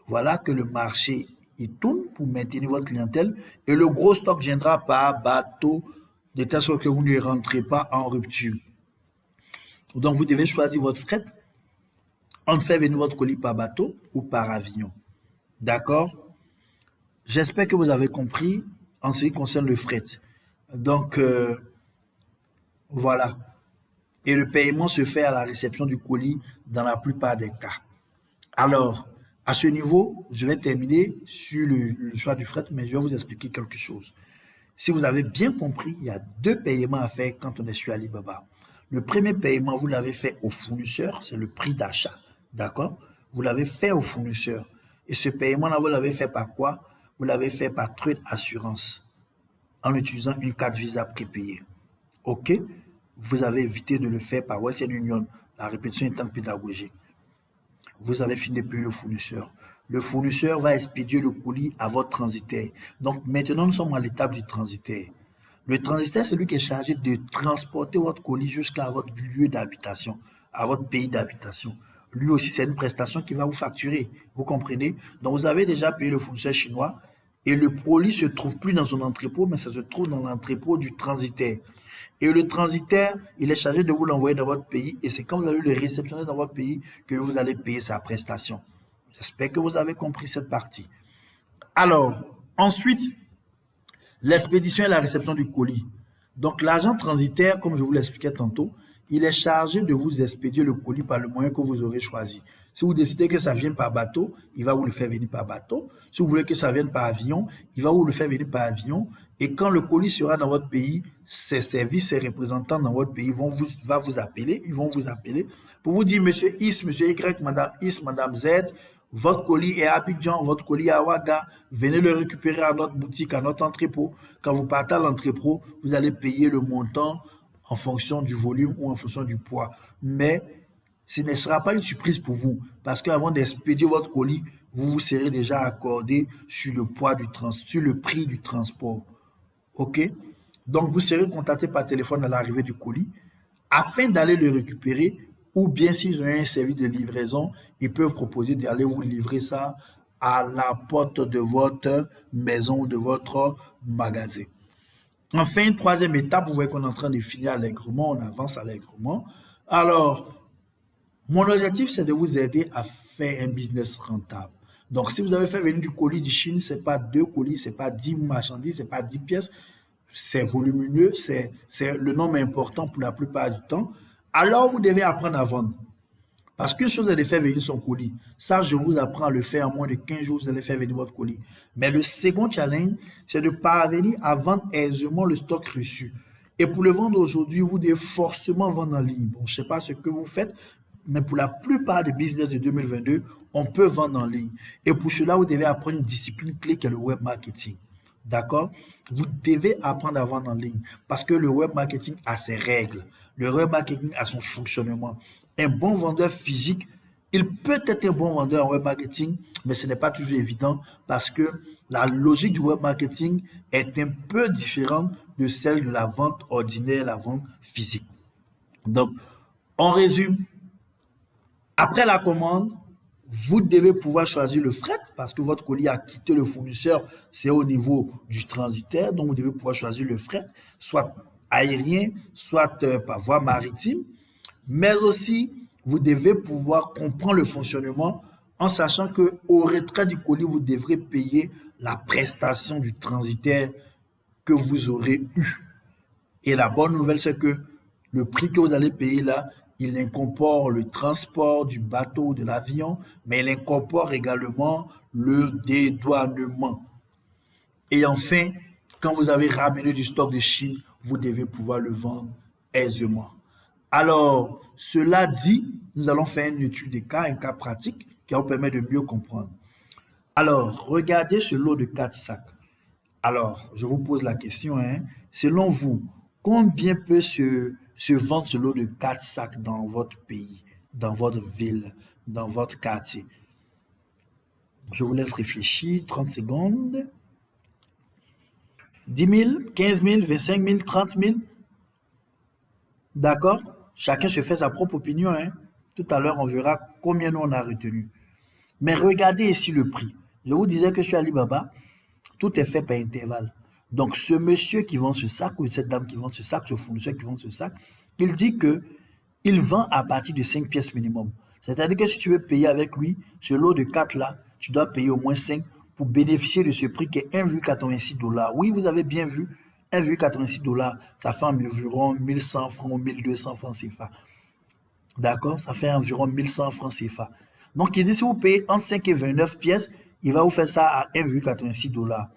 voilà, que le marché il tourne pour maintenir votre clientèle. Et le gros stock viendra par bateau, de telle sorte que vous ne rentrez pas en rupture. Donc, vous devez choisir votre fret. On fait venir votre colis par bateau ou par avion. D'accord? J'espère que vous avez compris en ce qui concerne le fret. Donc, voilà. Et le paiement se fait à la réception du colis dans la plupart des cas. Alors, à ce niveau, je vais terminer sur le choix du fret, mais je vais vous expliquer quelque chose. Si vous avez bien compris, il y a 2 paiements à faire quand on est sur Alibaba. Le premier paiement, vous l'avez fait au fournisseur, c'est le prix d'achat. D'accord? Vous l'avez fait au fournisseur. Et ce paiement-là, vous l'avez fait par quoi? Vous l'avez fait par Trade Assurance en utilisant une carte Visa prépayée. OK? Vous avez évité de le faire par Western Union. La répétition étant pédagogique. Vous avez fini de payer le fournisseur. Le fournisseur va expédier le colis à votre transitaire. Donc maintenant, nous sommes à l'étape du transitaire. Le transitaire, c'est lui qui est chargé de transporter votre colis jusqu'à votre lieu d'habitation, à votre pays d'habitation. Lui aussi, c'est une prestation qui va vous facturer. Vous comprenez? Donc, vous avez déjà payé le fournisseur chinois et le colis ne se trouve plus dans son entrepôt, mais ça se trouve dans l'entrepôt du transitaire. Et le transitaire, il est chargé de vous l'envoyer dans votre pays et c'est quand vous allez le réceptionner dans votre pays que vous allez payer sa prestation. J'espère que vous avez compris cette partie. Alors, ensuite, l'expédition et la réception du colis. Donc, l'agent transitaire, comme je vous l'expliquais tantôt, il est chargé de vous expédier le colis par le moyen que vous aurez choisi. Si vous décidez que ça vienne par bateau, il va vous le faire venir par bateau. Si vous voulez que ça vienne par avion, il va vous le faire venir par avion. Et quand le colis sera dans votre pays, ses services, ses représentants dans votre pays vont vous appeler, ils vont vous appeler pour vous dire, monsieur X, monsieur Y, madame X, madame Z, votre colis est à Abidjan, votre colis est à Ouaga, venez le récupérer à notre boutique, à notre entrepôt. Quand vous partez à l'entrepôt, vous allez payer le montant en fonction du volume ou en fonction du poids. Mais ce ne sera pas une surprise pour vous parce qu'avant d'expédier votre colis, vous vous serez déjà accordé sur le poids sur le prix du transport. OK? Donc, vous serez contacté par téléphone à l'arrivée du colis afin d'aller le récupérer ou bien s'ils ont un service de livraison, ils peuvent proposer d'aller vous livrer ça à la porte de votre maison ou de votre magasin. Enfin, troisième étape, vous voyez qu'on est en train de finir allègrement, on avance allègrement. Alors, mon objectif, c'est de vous aider à faire un business rentable. Donc, si vous avez fait venir du colis de Chine, ce n'est pas 2 colis, ce n'est pas 10 marchandises, ce n'est pas 10 pièces, c'est volumineux, le nombre important pour la plupart du temps. Alors, vous devez apprendre à vendre. Parce qu'une chose est de faire venir son colis. Ça, je vous apprends à le faire en moins de 15 jours, vous allez faire venir votre colis. Mais le second challenge, c'est de parvenir à vendre aisément le stock reçu. Et pour le vendre aujourd'hui, vous devez forcément vendre en ligne. Bon, je ne sais pas ce que vous faites, mais pour la plupart des business de 2022, on peut vendre en ligne. Et pour cela, vous devez apprendre une discipline clé qui est le web marketing. D'accord? Vous devez apprendre à vendre en ligne parce que le web marketing a ses règles. Le web marketing a son fonctionnement. Un bon vendeur physique, il peut être un bon vendeur en web marketing, mais ce n'est pas toujours évident parce que la logique du web marketing est un peu différente de celle de la vente ordinaire, la vente physique. Donc, on résume. Après la commande, vous devez pouvoir choisir le fret parce que votre colis a quitté le fournisseur, c'est au niveau du transitaire, donc vous devez pouvoir choisir le fret, soit aérien, soit par voie maritime, mais aussi vous devez pouvoir comprendre le fonctionnement en sachant qu'au retrait du colis, vous devrez payer la prestation du transitaire que vous aurez eu. Et la bonne nouvelle, c'est que le prix que vous allez payer là, il incorpore le transport du bateau ou de l'avion, mais il incorpore également le dédouanement. Et enfin, quand vous avez ramené du stock de Chine, vous devez pouvoir le vendre aisément. Alors, cela dit, nous allons faire une étude de cas, un cas pratique qui va vous permettre de mieux comprendre. Alors, regardez ce lot de 4 sacs. Alors, je vous pose la question, selon vous, combien peut se vendre ce lot de 4 sacs dans votre pays, dans votre ville, dans votre quartier? Je vous laisse réfléchir 30 secondes. 10 000, 15 000, 25 000, 30 000. D'accord? Chacun se fait sa propre opinion, hein. Tout à l'heure, on verra combien nous on a retenu. Mais regardez ici le prix. Je vous disais que sur Alibaba, tout est fait par intervalle. Donc, ce monsieur qui vend ce sac, ou cette dame qui vend ce sac, ce fournisseur qui vend ce sac, il dit que il vend à partir de 5 pièces minimum. C'est-à-dire que si tu veux payer avec lui, ce lot de 4 là, tu dois payer au moins 5 pour bénéficier de ce prix qui est 1,86 $. Oui, vous avez bien vu, 1,86 $, ça fait environ 1100 francs ou 1200 francs CFA. D'accord? Ça fait environ 1100 francs CFA. Donc, il dit si vous payez entre 5 et 29 pièces, il va vous faire ça à 1,86 $.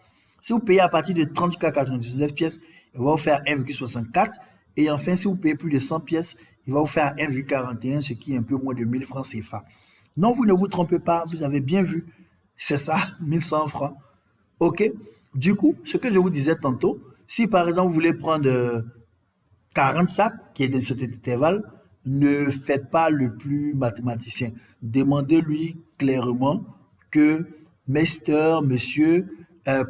Si vous payez à partir de 30,99 pièces, il va vous faire 1,64. Et enfin, si vous payez plus de 100 pièces, il va vous faire 1,41, ce qui est un peu moins de 1000 francs CFA. Non, vous ne vous trompez pas, vous avez bien vu. C'est ça, 1100 francs. OK? Du coup, ce que je vous disais tantôt, si par exemple vous voulez prendre 40 sacs, qui est de cet intervalle, ne faites pas le plus mathématicien. Demandez-lui clairement que, monsieur,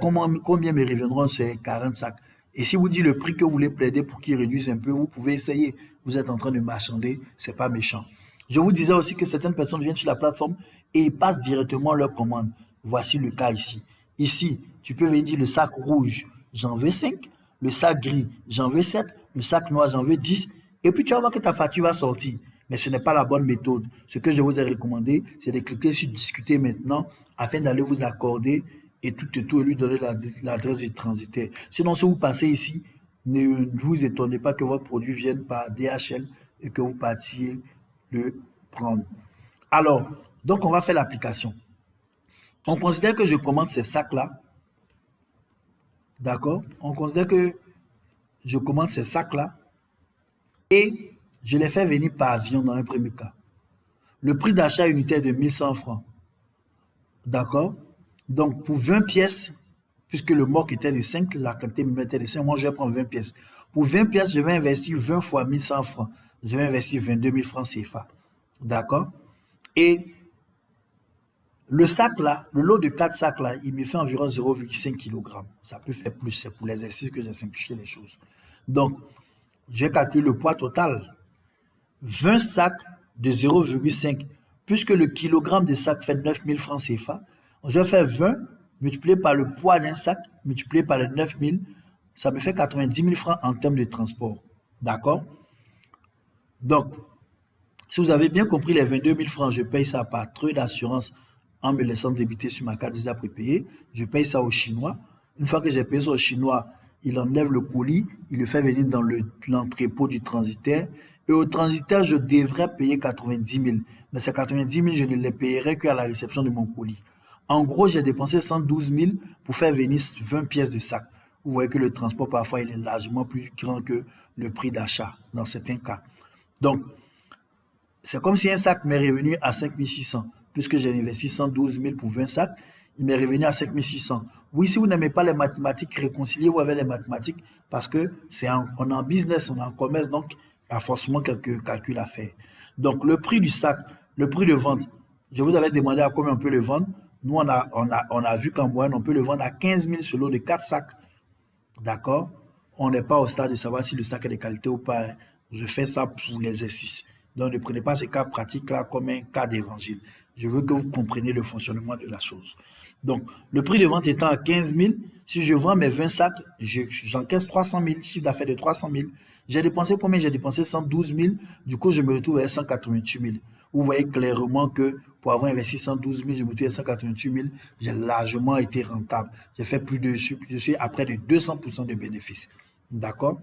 combien me reviendront ces 40 sacs? Et si vous dites le prix que vous voulez plaider pour qu'il réduise un peu, vous pouvez essayer. Vous êtes en train de marchander, c'est pas méchant. Je vous disais aussi que certaines personnes viennent sur la plateforme et ils passent directement leur commande. Voici le cas ici. Ici, tu peux venir dire le sac rouge, j'en veux 5. Le sac gris, j'en veux 7. Le sac noir, j'en veux 10. Et puis tu vas voir que ta facture va sortir. Mais ce n'est pas la bonne méthode. Ce que je vous ai recommandé, c'est de cliquer sur discuter maintenant afin d'aller vous accorder et tout et lui donner l'adresse du transitaire. Sinon, si vous passez ici, ne vous étonnez pas que votre produit vienne par DHL et que vous partiez le prendre. Alors, donc on va faire l'application. On considère que je commande ces sacs-là. D'accord? On considère que je commande ces sacs-là et je les fais venir par avion dans un premier cas. Le prix d'achat unitaire est de 1100 francs. D'accord? Donc, pour 20 pièces, puisque le MOC était de 5, la quantité était de 5, moi je vais prendre 20 pièces. Pour 20 pièces, je vais investir 20 fois 1100 francs. Je vais investir 22 000 francs CFA. D'accord? Et le sac là, le lot de 4 sacs là, il me fait environ 0,5 kg. Ça peut faire plus, c'est pour l'exercice que j'ai simplifié les choses. Donc, je calcule le poids total. 20 sacs de 0,5, puisque le kilogramme de sac fait 9 000 francs CFA, je fais 20 multiplié par le poids d'un sac, multiplié par les 9 000, ça me fait 90 000 francs en termes de transport. D'accord? Donc, si vous avez bien compris les 22 000 francs, je paye ça par treu d'assurance en me laissant débiter sur ma carte Visa prépayée. Je paye ça au Chinois. Une fois que j'ai payé ça au Chinois, il enlève le colis, il le fait venir dans l'entrepôt du transitaire. Et au transitaire, je devrais payer 90 000. Mais ces 90 000, je ne les payerai qu'à la réception de mon colis. En gros, j'ai dépensé 112 000 pour faire venir 20 pièces de sac. Vous voyez que le transport, parfois, il est largement plus grand que le prix d'achat, dans certains cas. Donc, c'est comme si un sac m'est revenu à 5 600. Puisque j'ai investi 112 000 pour 20 sacs, il m'est revenu à 5 600. Oui, si vous n'aimez pas les mathématiques, réconciliez-vous avec les mathématiques parce que on est en business, on est en commerce, donc il y a forcément quelques calculs à faire. Donc, le prix du sac, le prix de vente, je vous avais demandé à combien on peut le vendre. Nous, on a vu qu'en moyenne, on peut le vendre à 15 000 sur lot de 4 sacs. D'accord? On n'est pas au stade de savoir si le sac est de qualité ou pas. Je fais ça pour l'exercice. Donc, ne prenez pas ce cas pratique-là comme un cas d'évangile. Je veux que vous compreniez le fonctionnement de la chose. Donc, le prix de vente étant à 15 000, si je vends mes 20 sacs, j'encaisse 300 000, chiffre d'affaires de 300 000. J'ai dépensé combien? J'ai dépensé 112 000. Du coup, je me retrouve à 188 000. Vous voyez clairement que pour avoir investi 112 000, je me retrouve à 188 000. J'ai largement été rentable. J'ai fait je suis à près de 200% de bénéfices. D'accord?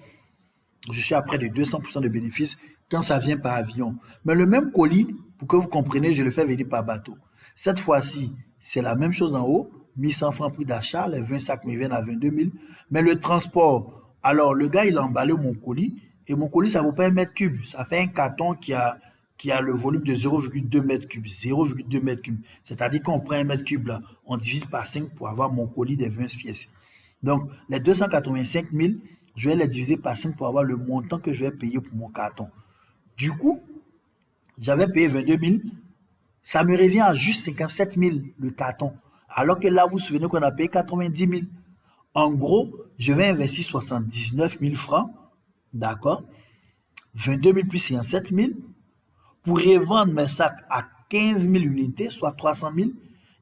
Je suis à près de 200% de bénéfices quand ça vient par avion. Mais le même colis, pour que vous compreniez, je le fais venir par bateau. Cette fois-ci, c'est la même chose en haut, 1100 francs prix d'achat, les 20 sacs me viennent à 22 000. Mais le transport, alors le gars, il a emballé mon colis, et mon colis, ça ne vaut pas un mètre cube. Ça fait un carton qui a le volume de 0,2 mètres cubes. 0,2 mètres cubes. C'est-à-dire qu'on prend un mètre cube là, on divise par 5 pour avoir mon colis des 20 pièces. Donc, les 285 000, je vais les diviser par 5 pour avoir le montant que je vais payer pour mon carton. Du coup, j'avais payé 22 000, ça me revient à juste 57 000 le carton. Alors que là, vous vous souvenez qu'on a payé 90 000. En gros, je vais investir 79 000 francs, d'accord? 22 000 plus 57 000 pour revendre mes sacs à 15 000 unités, soit 300 000.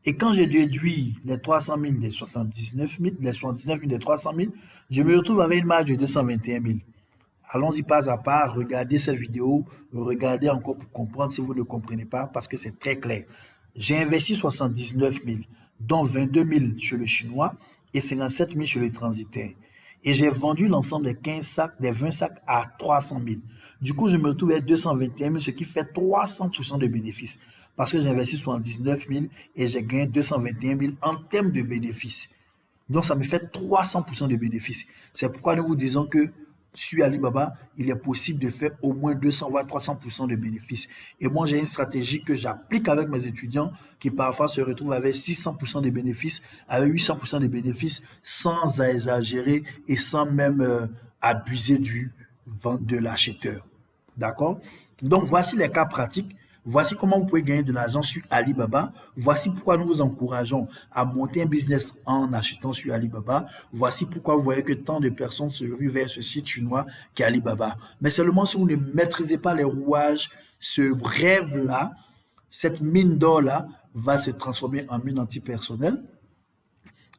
Et quand je déduis les 300 000 des 79 000, les 79 000 des 300 000, je me retrouve avec une marge de 221 000. Allons-y pas à pas, regardez cette vidéo, regardez encore pour comprendre si vous ne comprenez pas, parce que c'est très clair. J'ai investi 79 000, dont 22 000 chez le Chinois et 57 000 chez le transitaire. Et j'ai vendu l'ensemble des 15 sacs, des 20 sacs à 300 000. Du coup, je me retrouve avec 221 000, ce qui fait 300% de bénéfices. Parce que j'ai investi 79 000 et j'ai gagné 221 000 en termes de bénéfices. Donc, ça me fait 300% de bénéfices. C'est pourquoi nous vous disons que sur Alibaba, il est possible de faire au moins 200 voire 300% de bénéfices. Et moi, j'ai une stratégie que j'applique avec mes étudiants qui parfois se retrouvent avec 600% de bénéfices, avec 800% de bénéfices, sans exagérer et sans même abuser de l'acheteur. D'accord? Donc, voici les cas pratiques. Voici comment vous pouvez gagner de l'argent sur Alibaba. Voici pourquoi nous vous encourageons à monter un business en achetant sur Alibaba. Voici pourquoi vous voyez que tant de personnes se ruent vers ce site chinois qui est Alibaba. Mais seulement si vous ne maîtrisez pas les rouages, ce rêve-là, cette mine d'or-là va se transformer en mine antipersonnelle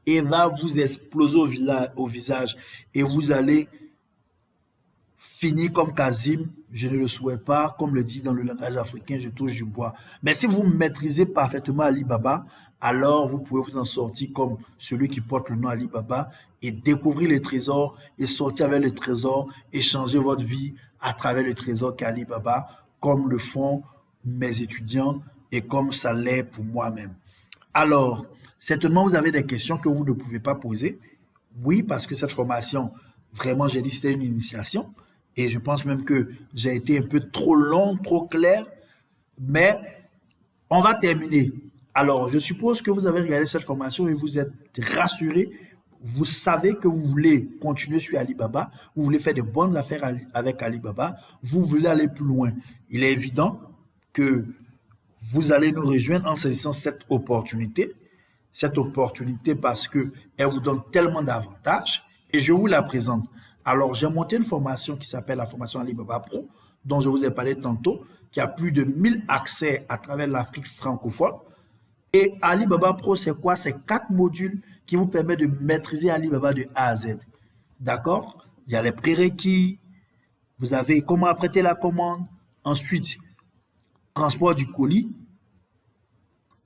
et va vous exploser au visage. Et vous allez finir comme Kazim, je ne le souhaite pas, comme le dit dans le langage africain, je touche du bois. Mais si vous maîtrisez parfaitement Alibaba, alors vous pouvez vous en sortir comme celui qui porte le nom Alibaba et découvrir les trésors et sortir avec les trésors et changer votre vie à travers le trésor qu'est Alibaba, comme le font mes étudiants et comme ça l'est pour moi-même. Alors, certainement, vous avez des questions que vous ne pouvez pas poser. Oui, parce que cette formation, vraiment, j'ai dit c'était une initiation. Et je pense même que j'ai été un peu trop long, trop clair. Mais on va terminer. Alors, je suppose que vous avez regardé cette formation et vous êtes rassuré. Vous savez que vous voulez continuer sur Alibaba. Vous voulez faire de bonnes affaires avec Alibaba. Vous voulez aller plus loin. Il est évident que vous allez nous rejoindre en saisissant cette opportunité. Cette opportunité parce qu'elle vous donne tellement d'avantages. Et je vous la présente. Alors, j'ai monté une formation qui s'appelle la formation Alibaba Pro, dont je vous ai parlé tantôt, qui a plus de 1000 accès à travers l'Afrique francophone. Et Alibaba Pro, c'est quoi? C'est 4 modules qui vous permettent de maîtriser Alibaba de A à Z. D'accord? Il y a les prérequis, vous avez comment apprêter la commande, ensuite, transport du colis.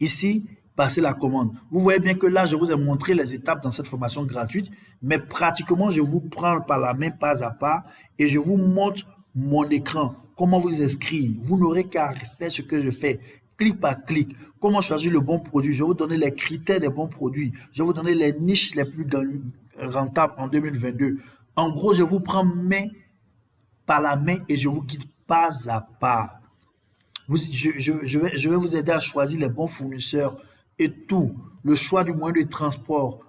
Ici, passer la commande. Vous voyez bien que là, je vous ai montré les étapes dans cette formation gratuite, mais pratiquement, je vous prends par la main pas à pas et je vous montre mon écran, comment vous inscrire. Vous n'aurez qu'à faire ce que je fais, clic par clic. Comment choisir le bon produit. Je vais vous donner les critères des bons produits. Je vais vous donner les niches les plus rentables en 2022. En gros, je vous prends par la main et je vous guide pas à pas. Je vais vous aider à choisir les bons fournisseurs et tout, le choix du moyen de transport.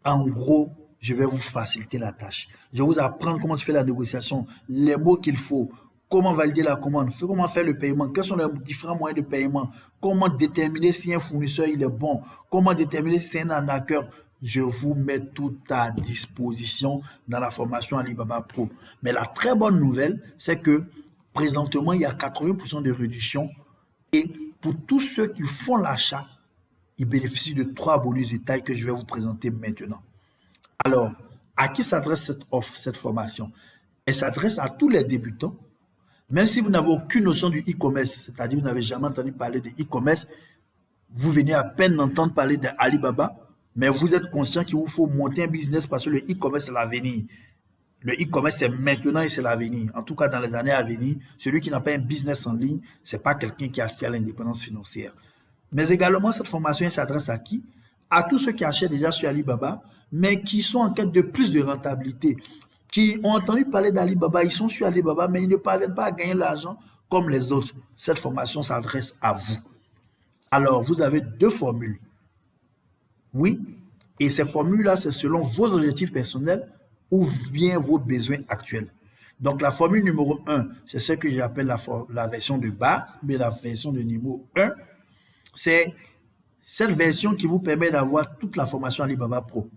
En gros, je vais vous faciliter la tâche. Je vais vous apprendre comment se fait la négociation, les mots qu'il faut, comment valider la commande, comment faire le paiement, quels sont les différents moyens de paiement, comment déterminer si un fournisseur il est bon, comment déterminer si c'est un arnaqueur. Je vous mets tout à disposition dans la formation Alibaba Pro. Mais la très bonne nouvelle, c'est que présentement, il y a 80% de réduction et pour tous ceux qui font l'achat, ils bénéficient de 3 bonus de taille que je vais vous présenter maintenant. Alors, à qui s'adresse cette offre, cette formation? Elle s'adresse à tous les débutants, même si vous n'avez aucune notion du e-commerce, c'est-à-dire vous n'avez jamais entendu parler de e-commerce, vous venez à peine d'entendre parler d'Alibaba, mais vous êtes conscient qu'il vous faut monter un business parce que le e-commerce, c'est l'avenir. Le e-commerce, c'est maintenant et c'est l'avenir. En tout cas, dans les années à venir, celui qui n'a pas un business en ligne, ce n'est pas quelqu'un qui aspire à l'indépendance financière. Mais également, cette formation s'adresse à qui? À tous ceux qui achètent déjà sur Alibaba, mais qui sont en quête de plus de rentabilité, qui ont entendu parler d'Alibaba, ils sont sur Alibaba, mais ils ne parviennent pas à gagner l'argent comme les autres. Cette formation s'adresse à vous. Alors, vous avez 2 formules. Oui, et ces formules-là, c'est selon vos objectifs personnels ou bien vos besoins actuels. Donc, la formule numéro 1, c'est ce que j'appelle la version de base, mais la version de niveau 1, c'est cette version qui vous permet d'avoir toute la formation Alibaba Pro.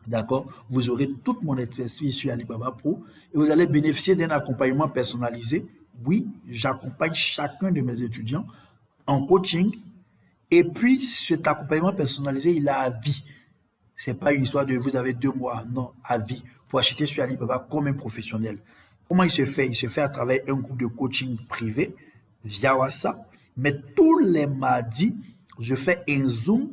D'accord? Vous aurez toute mon expertise sur Alibaba Pro et vous allez bénéficier d'un accompagnement personnalisé. Oui, j'accompagne chacun de mes étudiants en coaching et puis cet accompagnement personnalisé, il est à vie. C'est pas une histoire de vous avez 2 mois, non, à vie pour acheter sur Alibaba comme un professionnel. Comment il se fait? Il se fait à travers un groupe de coaching privé via WhatsApp. Mais tous les mardis, je fais un Zoom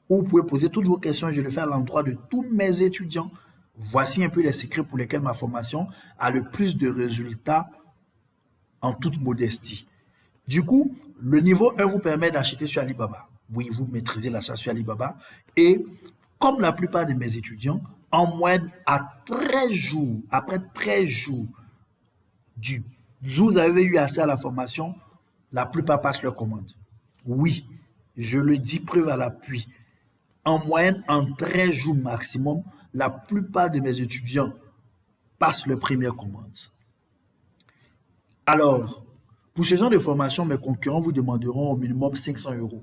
où vous pouvez poser toutes vos questions et je le fais à l'endroit de tous mes étudiants. Voici un peu les secrets pour lesquels ma formation a le plus de résultats en toute modestie. Du coup, le niveau 1 vous permet d'acheter sur Alibaba. Oui, vous maîtrisez l'achat sur Alibaba. Et comme la plupart de mes étudiants, en moyenne, à 13 jours, après 13 jours du jour où vous avez eu accès à la formation, la plupart passent leur commande. Oui, je le dis, preuve à l'appui. En moyenne, en 13 jours maximum, la plupart de mes étudiants passent leur première commande. Alors, pour ce genre de formation, mes concurrents vous demanderont au minimum 500 €,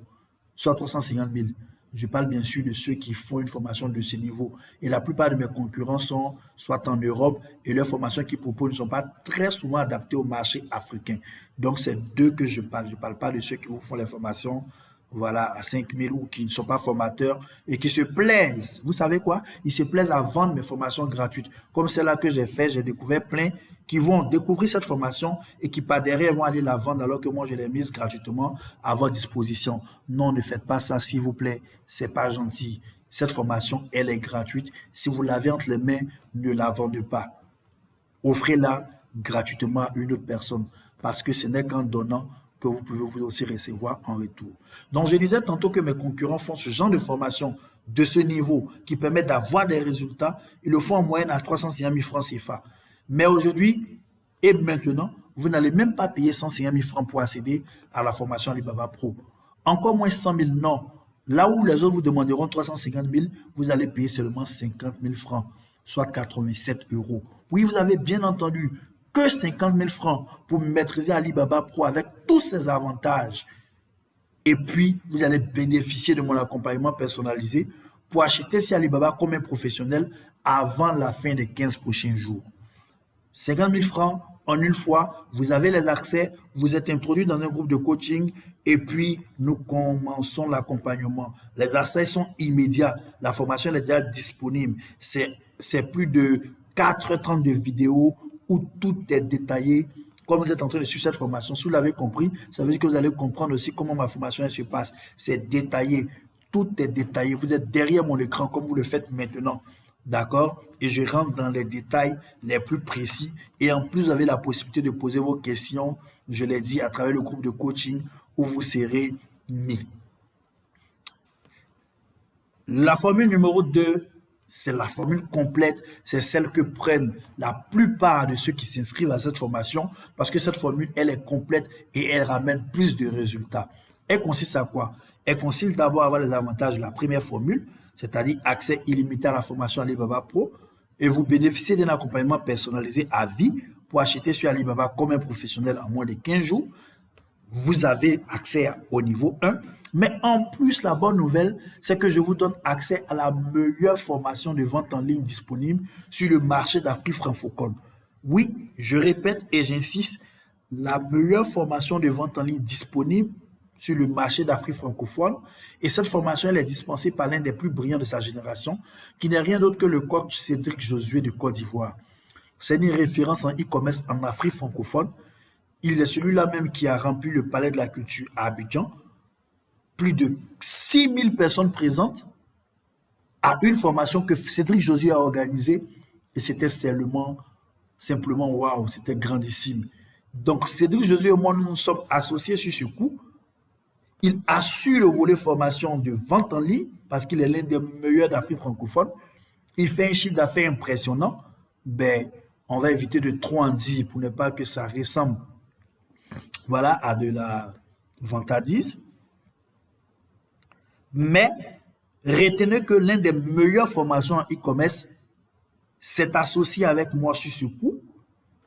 soit 350 000. Je parle bien sûr de ceux qui font une formation de ce niveau. Et la plupart de mes concurrents sont soit en Europe et leurs formations qu'ils proposent ne sont pas très souvent adaptées au marché africain. Donc, c'est d'eux que je parle. Je ne parle pas de ceux qui vous font les formations voilà, à 5 000 ou qui ne sont pas formateurs et qui se plaisent. Vous savez quoi? Ils se plaisent à vendre mes formations gratuites. Comme celle-là que j'ai fait, j'ai découvert plein qui vont découvrir cette formation et qui par derrière vont aller la vendre alors que moi je l'ai mise gratuitement à votre disposition. Non, ne faites pas ça s'il vous plaît, c'est pas gentil. Cette formation, elle est gratuite. Si vous l'avez entre les mains, ne la vendez pas. Offrez-la gratuitement à une autre personne parce que ce n'est qu'en donnant que vous pouvez vous aussi recevoir en retour. Donc, je disais tantôt que mes concurrents font ce genre de formation de ce niveau qui permet d'avoir des résultats. Ils le font en moyenne à 350 000 francs CFA. Mais aujourd'hui et maintenant, vous n'allez même pas payer 150 000 francs pour accéder à la formation Alibaba Pro. Encore moins 100 000, non. Là où les autres vous demanderont 350 000, vous allez payer seulement 50 000 francs, soit 87 €. Oui, vous avez bien entendu, que 50 000 francs pour maîtriser Alibaba Pro avec tous ses avantages. Et puis, vous allez bénéficier de mon accompagnement personnalisé pour acheter sur Alibaba comme un professionnel avant la fin des 15 prochains jours. 50 000 francs en une fois, vous avez les accès, vous êtes introduit dans un groupe de coaching et puis nous commençons l'accompagnement. Les accès sont immédiats, la formation est déjà disponible. C'est plus de 4h30 de vidéos où tout est détaillé. Comme vous êtes en train de suivre cette formation, si vous l'avez compris, ça veut dire que vous allez comprendre aussi comment ma formation se passe. C'est détaillé, tout est détaillé. Vous êtes derrière mon écran comme vous le faites maintenant. D'accord? Et je rentre dans les détails les plus précis. Et en plus, vous avez la possibilité de poser vos questions, je l'ai dit, à travers le groupe de coaching où vous serez mis. La formule numéro 2, c'est la formule complète. C'est celle que prennent la plupart de ceux qui s'inscrivent à cette formation parce que cette formule, elle est complète et elle ramène plus de résultats. Elle consiste à quoi? Elle consiste d'abord à avoir les avantages de la première formule, c'est-à-dire accès illimité à la formation Alibaba Pro, et vous bénéficiez d'un accompagnement personnalisé à vie pour acheter sur Alibaba comme un professionnel en moins de 15 jours. Vous avez accès au niveau 1, mais en plus, la bonne nouvelle, c'est que je vous donne accès à la meilleure formation de vente en ligne disponible sur le marché d'Afrique francophone. Oui, je répète et j'insiste, la meilleure formation de vente en ligne disponible sur le marché d'Afrique francophone. Et cette formation, elle est dispensée par l'un des plus brillants de sa génération, qui n'est rien d'autre que le coach Cédric Josué de Côte d'Ivoire. C'est une référence en e-commerce en Afrique francophone. Il est celui-là même qui a rempli le palais de la culture à Abidjan. Plus de 6000 personnes présentes à une formation que Cédric Josué a organisée. Et c'était simplement waouh, c'était grandissime. Donc, Cédric Josué et moi, nous nous sommes associés sur ce coup. Il assure le volet formation de vente en ligne parce qu'il est l'un des meilleurs d'Afrique francophone. Il fait un chiffre d'affaires impressionnant. Ben, on va éviter de trop en dire pour ne pas que ça ressemble voilà, à de la vantardise. Mais retenez que l'un des meilleures formations en e-commerce s'est associé avec moi sur ce coup.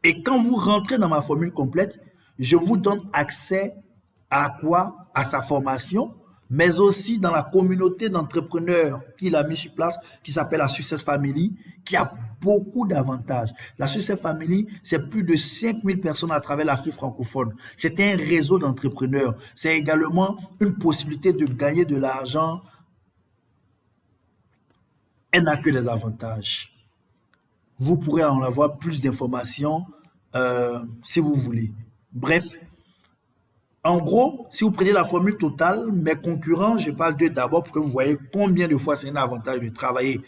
Et quand vous rentrez dans ma formule complète, je vous donne accès à quoi? À sa formation, mais aussi dans la communauté d'entrepreneurs qu'il a mis sur place, qui s'appelle la Success Family, qui a beaucoup d'avantages. La Success Family, c'est plus de 5000 personnes à travers l'Afrique francophone. C'est un réseau d'entrepreneurs. C'est également une possibilité de gagner de l'argent. Elle n'a que des avantages. Vous pourrez en avoir plus d'informations si vous voulez. Bref, en gros, si vous prenez la formule totale, mes concurrents, je parle d'eux d'abord pour que vous voyez combien de fois c'est un avantage de travailler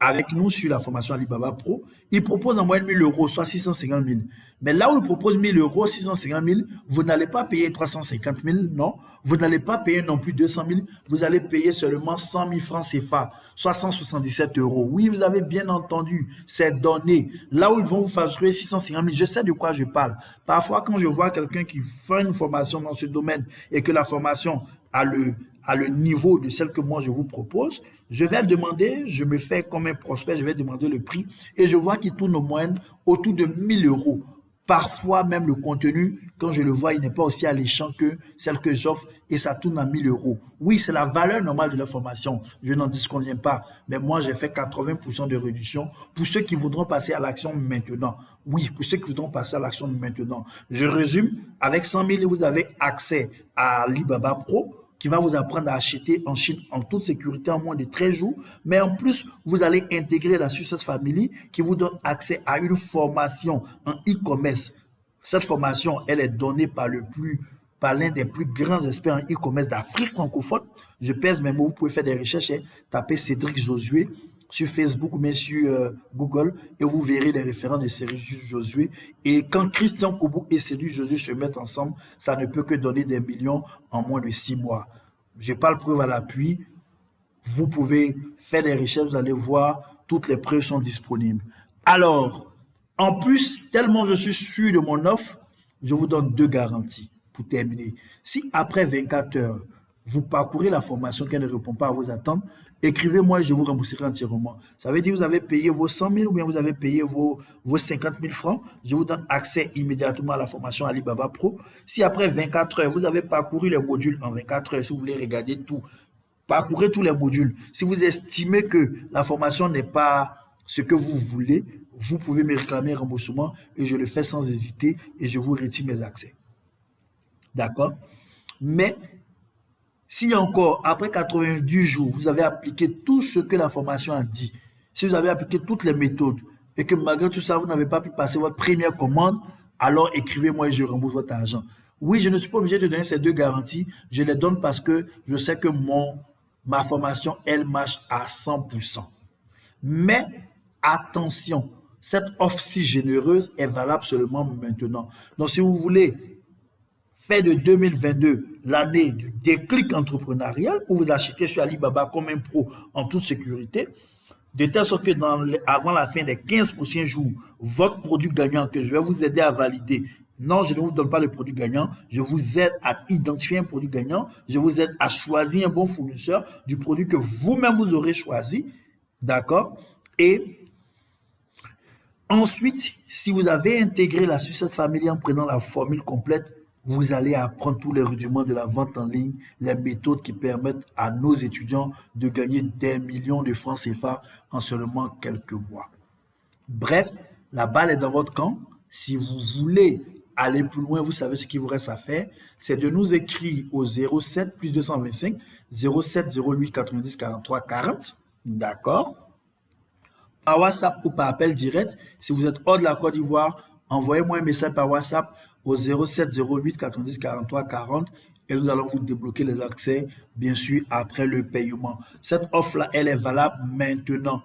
avec nous sur la formation Alibaba Pro. Ils proposent en moyenne 1 000 euros, soit 650 000. Mais là où ils proposent 1 000 euros, 650 000, vous n'allez pas payer 350 000, non. Vous n'allez pas payer non plus 200 000, vous allez payer seulement 100 000 francs CFA, soit 177 euros. Oui, vous avez bien entendu, c'est donné. Là où ils vont vous facturer 650 000, je sais de quoi je parle. Parfois, quand je vois quelqu'un qui fait une formation dans ce domaine et que la formation a le niveau de celle que moi je vous propose, je vais demander, je me fais comme un prospect, je vais demander le prix et je vois qu'il tourne au moyenne autour de 1 000 euros. Parfois, même le contenu, quand je le vois, il n'est pas aussi alléchant que celle que j'offre et ça tourne à 1 000 euros. Oui, c'est la valeur normale de la formation. Je n'en disconviens pas. Mais moi, j'ai fait 80% de réduction pour ceux qui voudront passer à l'action maintenant. Oui, pour ceux qui voudront passer à l'action maintenant. Je résume. Avec 100 000, vous avez accès à Alibaba Pro, qui va vous apprendre à acheter en Chine en toute sécurité en moins de 13 jours. Mais en plus, vous allez intégrer la Success Family qui vous donne accès à une formation en e-commerce. Cette formation, elle est donnée par l'un des plus grands experts en e-commerce d'Afrique francophone. Je pèse mes mots, vous pouvez faire des recherches et taper Cédric Josué sur Facebook ou bien sur Google et vous verrez les références de Cédric Josué. Et quand Christian Koubou et Cédric Josué se mettent ensemble, ça ne peut que donner des millions en moins de 6 mois. Je parle preuve à l'appui. Vous pouvez faire des recherches, vous allez voir, toutes les preuves sont disponibles. Alors, en plus, tellement je suis sûr de mon offre, je vous donne 2 garanties pour terminer. Si après 24 heures, vous parcourez la formation qui ne répond pas à vos attentes, écrivez-moi et je vous rembourserai entièrement. Ça veut dire que vous avez payé vos 100 000 ou bien vous avez payé vos 50 000 francs. Je vous donne accès immédiatement à la formation Alibaba Pro. Si après 24 heures, vous avez parcouru les modules en 24 heures, si vous voulez regarder tout, parcourez tous les modules. Si vous estimez que la formation n'est pas ce que vous voulez, vous pouvez me réclamer un remboursement et je le fais sans hésiter et je vous retire mes accès. D'accord? Mais si encore, après 90 jours, vous avez appliqué tout ce que la formation a dit, si vous avez appliqué toutes les méthodes et que malgré tout ça, vous n'avez pas pu passer votre première commande, alors écrivez-moi et je rembourse votre argent. Oui, je ne suis pas obligé de donner ces 2 garanties. Je les donne parce que je sais que ma formation, elle marche à 100%. Mais attention, cette offre si généreuse est valable seulement maintenant. Donc, si vous voulez faire de 2022 l'année du déclic entrepreneurial où vous achetez sur Alibaba comme un pro en toute sécurité, de telle sorte que avant la fin des 15 prochains jours, votre produit gagnant que je vais vous aider à valider, non, je ne vous donne pas le produit gagnant, je vous aide à identifier un produit gagnant, je vous aide à choisir un bon fournisseur du produit que vous-même vous aurez choisi, d'accord? Et ensuite, si vous avez intégré la Success Family en prenant la formule complète, vous allez apprendre tous les rudiments de la vente en ligne, les méthodes qui permettent à nos étudiants de gagner des millions de francs CFA en seulement quelques mois. Bref, la balle est dans votre camp. Si vous voulez aller plus loin, vous savez ce qu'il vous reste à faire, c'est de nous écrire au 07 plus 225 07 08 90 43 40, d'accord? Par WhatsApp ou par appel direct. Si vous êtes hors de la Côte d'Ivoire, envoyez-moi un message par WhatsApp au 07 08 90 43 40 et nous allons vous débloquer les accès, bien sûr, après le paiement. Cette offre-là, elle est valable maintenant.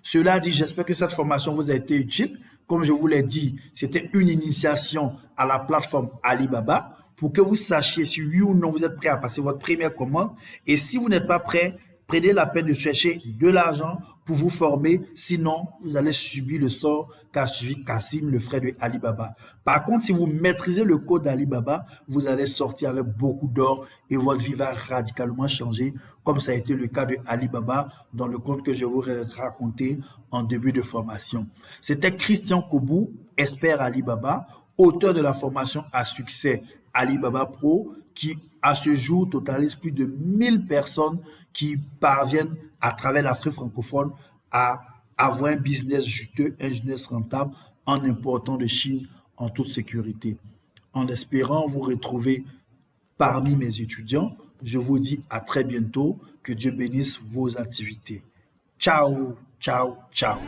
Cela dit, j'espère que cette formation vous a été utile. Comme je vous l'ai dit, c'était une initiation à la plateforme Alibaba pour que vous sachiez si oui ou non vous êtes prêt à passer votre première commande. Et si vous n'êtes pas prêt, prenez la peine de chercher de l'argent pour vous former, sinon vous allez subir le sort qu'a suivi Kassim, le frère de Alibaba. Par contre, si vous maîtrisez le code d'Alibaba, vous allez sortir avec beaucoup d'or et votre vie va radicalement changer, comme ça a été le cas de Alibaba dans le conte que je vous ai raconté en début de formation. C'était Christian Koubou, expert Alibaba, auteur de la formation à succès Alibaba Pro qui, à ce jour, totalise plus de 1000 personnes qui parviennent à travers l'Afrique francophone à avoir un business juteux, un business rentable en important de Chine en toute sécurité. En espérant vous retrouver parmi mes étudiants, je vous dis à très bientôt. Que Dieu bénisse vos activités. Ciao, ciao, ciao.